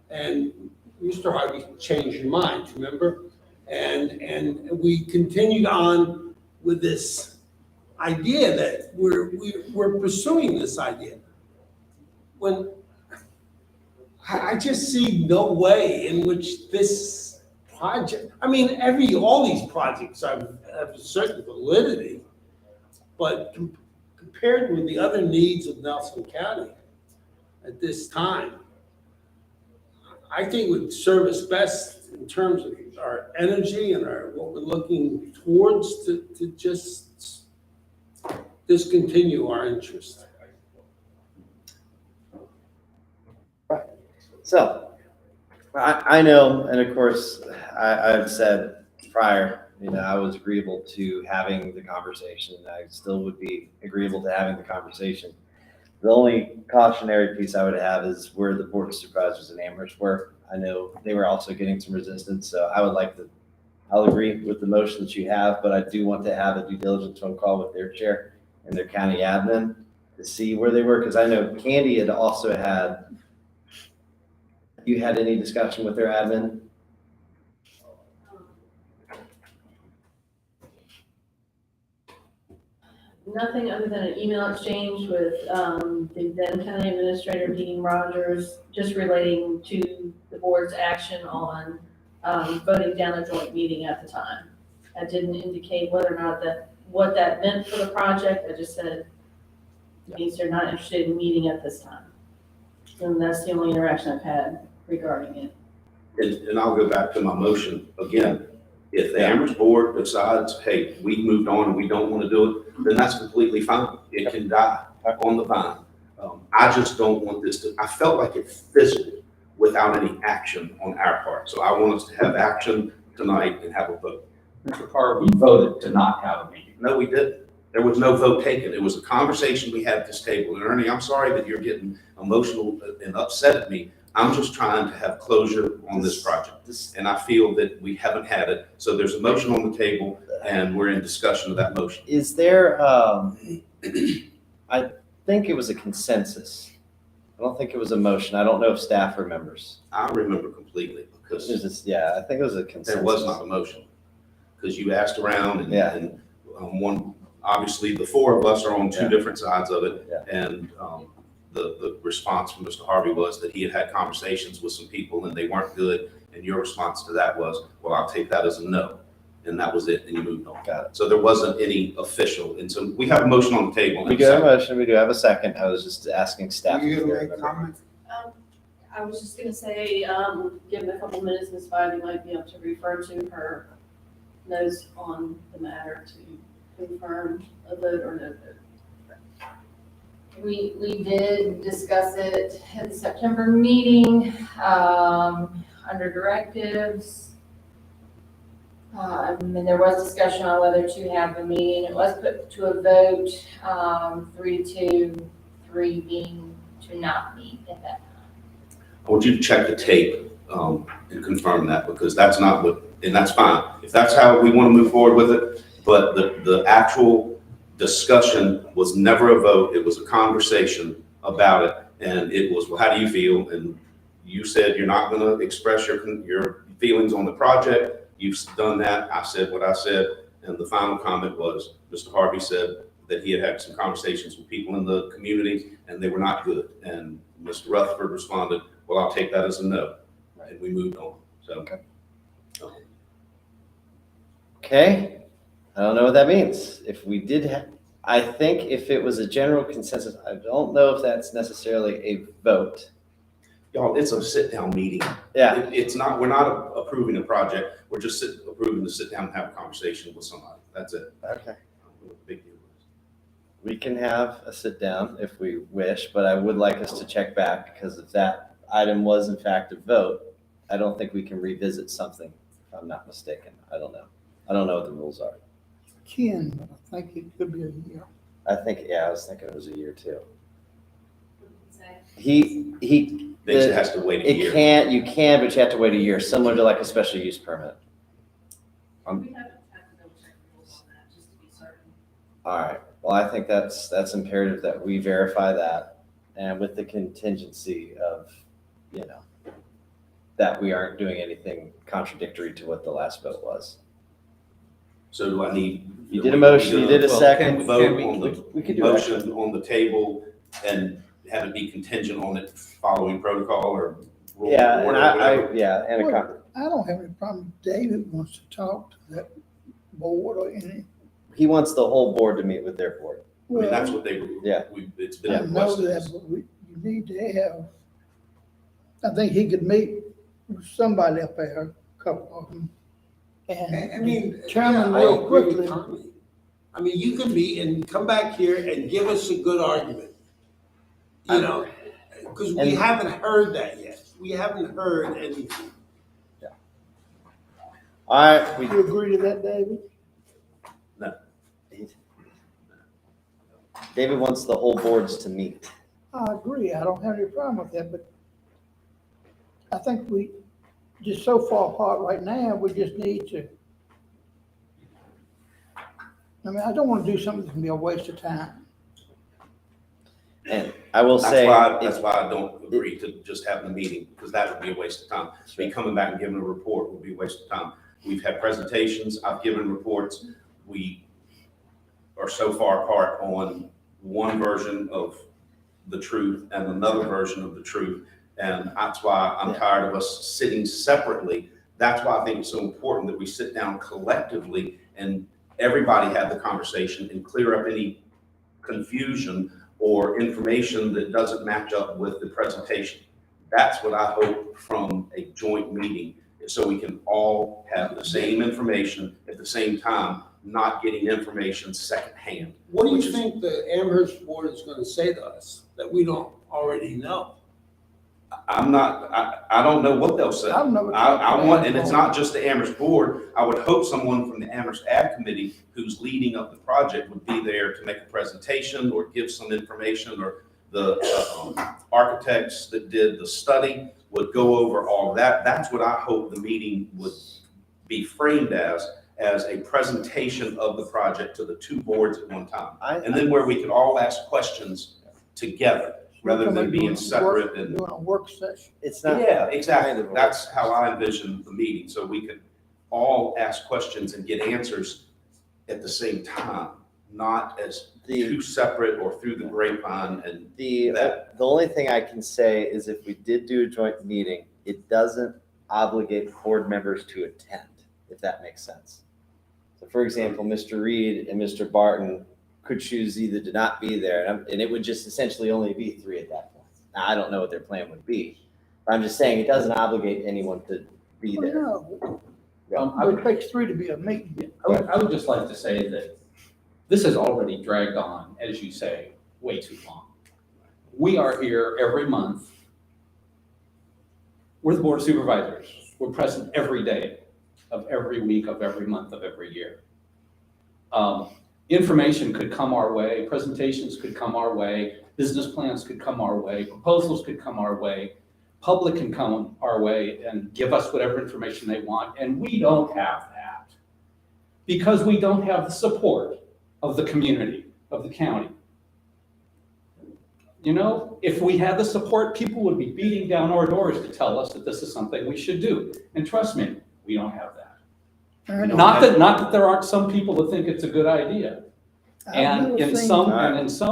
and Mr. Harvey changed your mind, remember? And we continued on with this idea that we're pursuing this idea. When I just see no way in which this project, I mean, all these projects have a certain validity, but compared with the other needs of Nelson County at this time, I think would serve us best in terms of our energy and what we're looking towards to just discontinue our interest. Right. So I know, and of course, I've said prior, I was agreeable to having the conversation. I still would be agreeable to having the conversation. The only cautionary piece I would have is where the board of supervisors in Amherst were. I know they were also getting some resistance, so I'll agree with the motion that you have, but I do want to have a due diligence phone call with their chair and their county admin to see where they were, because I know Candy had also had, you had any discussion with their admin? Nothing other than an email exchange with the then county administrator, Dean Rogers, just relating to the board's action on voting down a joint meeting at the time. I didn't indicate whether or not what that meant for the project. I just said it means they're not interested in meeting at this time. And that's the only interaction I've had regarding it. And I'll go back to my motion again. If the Amherst board decides, hey, we moved on and we don't want to do it, then that's completely fine. It can die on the vine. I just don't want this I felt like it fizzled without any action on our part. So I want us to have action tonight and have a vote. Mr. Carr, we voted to not have a meeting. No, we didn't. There was no vote taken. It was a conversation we had at this table. And Ernie, I'm sorry that you're getting emotional and upset at me. I'm just trying to have closure on this project. And I feel that we haven't had it. So there's a motion on the table and we're in discussion of that motion. Is there, I think it was a consensus. I don't think it was a motion. I don't know if staff remembers. I remember completely. It was just, yeah, I think it was a consensus. There was not a motion, because you asked around and, Yeah. and one, obviously, the four of us are on two Yeah. different sides of it. Yeah. And the response from Mr. Harvey was that he had had conversations with some people and they weren't good. And your response to that was, well, I'll take that as a no. And that was it, and you moved on. Got it. So there wasn't any official, and so we have a motion on the table. We do have a motion, we do have a second. I was just asking staff. You if gonna they make remember. comment? I was just gonna say, give it a couple minutes, Ms. Spivey might be able to refer to her notes on the matter to confirm a vote or no vote. We did discuss it at the September meeting, under directives. And there was discussion on whether to have a meeting. It was put to a vote, 3-2, 3 being to not meet at that time. I want you to check the tape and confirm that, because that's not what, and that's fine. If that's how we want to move forward with it, but the actual discussion was never a vote. It was a conversation about it. And it was, well, how do you feel? And you said you're not going to express your feelings on the project. You've done that. I said what I said. And the final comment was, Mr. Harvey said that he had had some conversations with people in the community and they were not good. And Mr. Rutherford responded, well, I'll take that as a no. And we moved on. So. Okay. Okay, I don't know what that means. If we did have, I think if it was a general consensus, I don't know if that's necessarily a vote. Y'all, it's a sit-down meeting. Yeah. It's not, we're not approving a project. We're just approving to sit down and have a conversation with somebody. That's it. Okay. Big deal. We can have a sit down if we wish, but I would like us to check back, because if that item was in fact a vote, I don't think we can revisit something, if I'm not mistaken. I don't know. I don't know what the rules are. Ken, but I think it could be a year. I think, yeah, I was thinking it was a year too. He Thinks it has to wait a year. You can, but you have to wait a year, similar to like a special use permit. We haven't had to double check the rules on that, just to be certain. All right, well, I think that's imperative that we verify that, and with the contingency of, that we aren't doing anything contradictory to what the last vote was. So do I need? You did a motion, you did a Well, second. can we vote on the We could do that. motion on the table and have it be contingent on it following protocol or rule? Yeah, or and whatever? and a Well, I don't have any problem. David wants to talk to that board or any. he wants the whole board to meet with their board. I mean, that's what they, Yeah. it's been I know requested. that, but you need to have, I think he could meet with somebody up there, a couple of them. I mean, Chairman, yeah, I real agree with quickly. Tommy. I mean, you can be, and come back here and give us a good argument. You know, because we And- haven't heard that yet. We haven't heard anything. All right, You agree to that, David? David wants the whole boards to meet. I agree. I don't have any problem with that, but I think we just so far apart right now, we just need to. I mean, I don't want to do something that's gonna be a waste of time. And I will say. That's why I don't agree to just having a meeting, because that would be a waste of time. Me coming back and giving a report would be a waste of time. We've had presentations, I've given reports. We are so far apart on one version of the truth and another version of the truth. And that's why I'm tired of us sitting separately. That's why I think it's so important that we sit down collectively and everybody have the conversation and clear up any confusion or information that doesn't match up with the presentation. That's what I hope from a joint meeting, so we can all have the same information at the same time, not getting information secondhand. What do you think the Amherst board is gonna say to us that we don't already know? I don't know what they'll say. I don't know what I want, and it's not just the Amherst board. I would hope someone from the Amherst Ag Committee who's leading up the project would be there to make a presentation or give some information, or the architects that did the study would go over all of that. That's what I hope the meeting would be framed as a presentation of the project to the two boards at one time. And then where we could all ask questions together. rather than being Doing separate and. a work session. It's not. Yeah, exactly. That's how I envision the meeting, so we could all ask questions and get answers at the same time, not as two separate or through the grapevine and The only thing I can say is if we did do a joint meeting, it doesn't obligate board members to attend, if that makes sense. So for example, Mr. Reed and Mr. Barton could choose either to not be there, and it would just essentially only be 3 at that point. Now, I don't know what their plan would be, but I'm just saying it doesn't obligate anyone to be there. No, I it takes 3 to be a meeting. I would just like to say that this has already dragged on, as you say, way too long. We are here every month. We're the Board of Supervisors. We're present every day of every week, of every month, of every year. Information could come our way, presentations could come our way, business plans could come our way, proposals could come our way, public can come our way and give us whatever information they want, and we don't have that because we don't have the support of the community, of the county. You know, if we had the support, people would be beating down our doors to tell us that this is something we should do. And trust me, we don't have that. Not that there aren't some people that think it's a good idea. And in some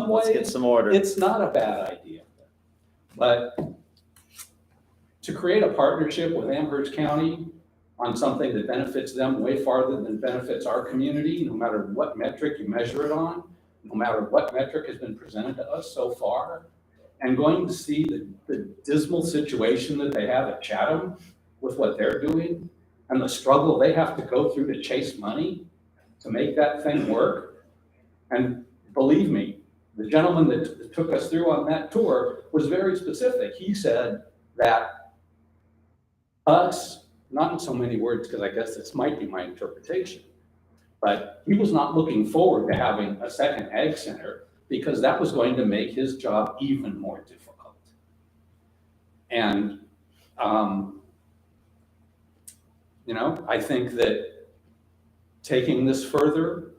ways, Let's get some order. it's not a bad idea. But to create a partnership with Amherst County on something that benefits them way farther than benefits our community, no matter what metric you measure it on, no matter what metric has been presented to us so far, and going to see the dismal situation that they have at Chatham with what they're doing, and the struggle they have to go through to chase money to make that thing work. And believe me, the gentleman that took us through on that tour was very specific. He said that us, not in so many words, because I guess this might be my interpretation, but he was not looking forward to having a second ag center because that was going to make his job even more difficult. And, you know, I think that taking this further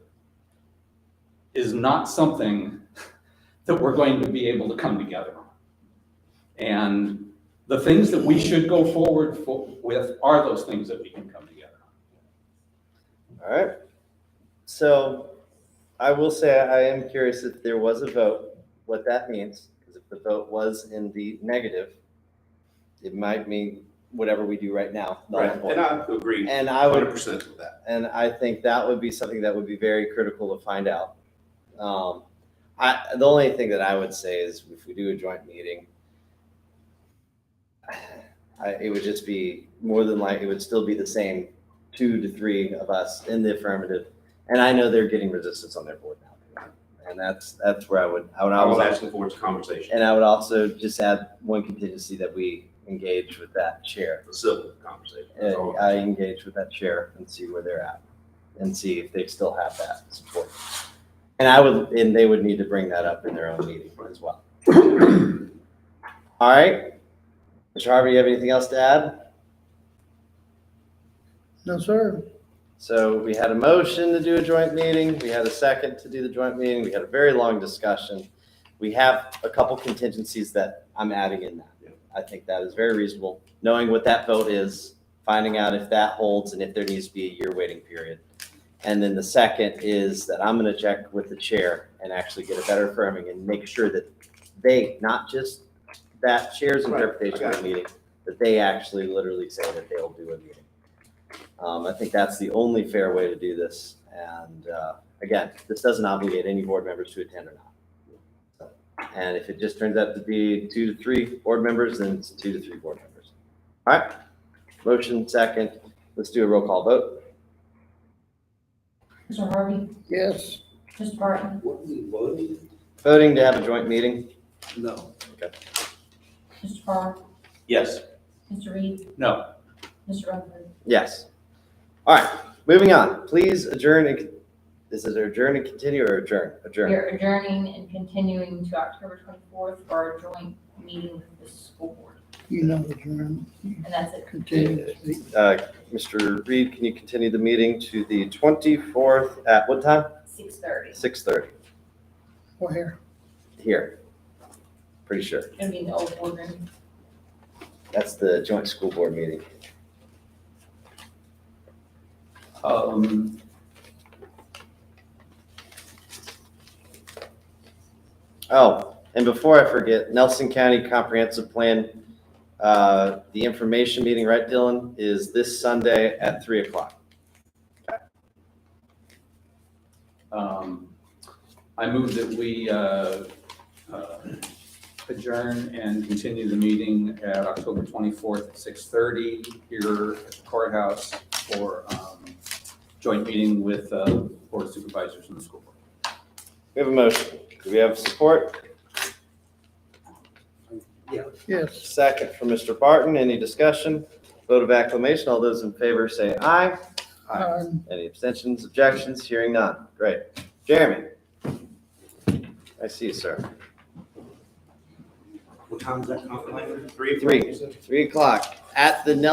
is not something that we're going to be able to come together on. And the things that we should go forward with are those things that we can come together on. All right. So I will say I am curious if there was a vote, what that means. Because if the vote was in the negative, it might mean whatever we do right now. Right, and I agree and I would 100% with that. And I think that would be something that would be very critical to find out. The only thing that I would say is if we do a joint meeting, it would just be more than likely, it would still be the same 2 to 3 of us in the affirmative. And I know they're getting resistance on their board now. And that's where I was asking for its conversation. And I would also just add one contingency that we engage with that chair. A civil conversation. I engage with that chair and see where they're at and see if they still have that support. And they would need to bring that up in their own meeting as well. All right. Mr. Harvey, you have anything else to add? No, sir. So we had a motion to do a joint meeting. We had a second to do the joint meeting. We had a very long discussion. We have a couple contingencies that I'm adding in that. I think that is very reasonable, knowing what that vote is, finding out if that holds and if there needs to be a year waiting period. And then the second is that I'm going to check with the chair and actually get a better affirming and make sure that they, not just that chair's interpretation of the meeting, that they actually literally say that they'll do a meeting. I think that's the only fair way to do this. And again, this doesn't obligate any board members to attend or not. And if it just turns out to be 2 to 3 board members, then it's 2 to 3 board members. All right. Motion second. Let's do a roll call vote. Mr. Harvey? Yes. Mr. Barton? What we voted? Voting to have a joint meeting? No. Okay. Mr. Farr? Yes. Mr. Reed? No. Mr. Rutherford? Yes. All right. Moving on. Please adjourn. Is it adjourn and continue or adjourn? Adjourn. We're adjourning and continuing to October 24th for our joint meeting with the school board. You know the adjourn. And that's it. Continue to speak. Mr. Reed, can you continue the meeting to the 24th at what time? 6:30. 6:30. Where? Here. pretty sure. Gonna be in the old boardroom. That's the joint school board meeting. Oh, and before I forget, Nelson County Comprehensive Plan, the information meeting, right, Dylan, is this Sunday at 3:00. I move that we adjourn and continue the meeting at October 24th at 6:30 here at the courthouse for joint meeting with Board of Supervisors and the school board. We have a motion. Do we have support? Yes. Second from Mr. Barton. Any discussion? Vote of acclamation. All those in favor say aye. Any abstentions, objections? Hearing none. Great. Jeremy? I see you, sir. What time is that confirmation? 3:00 at the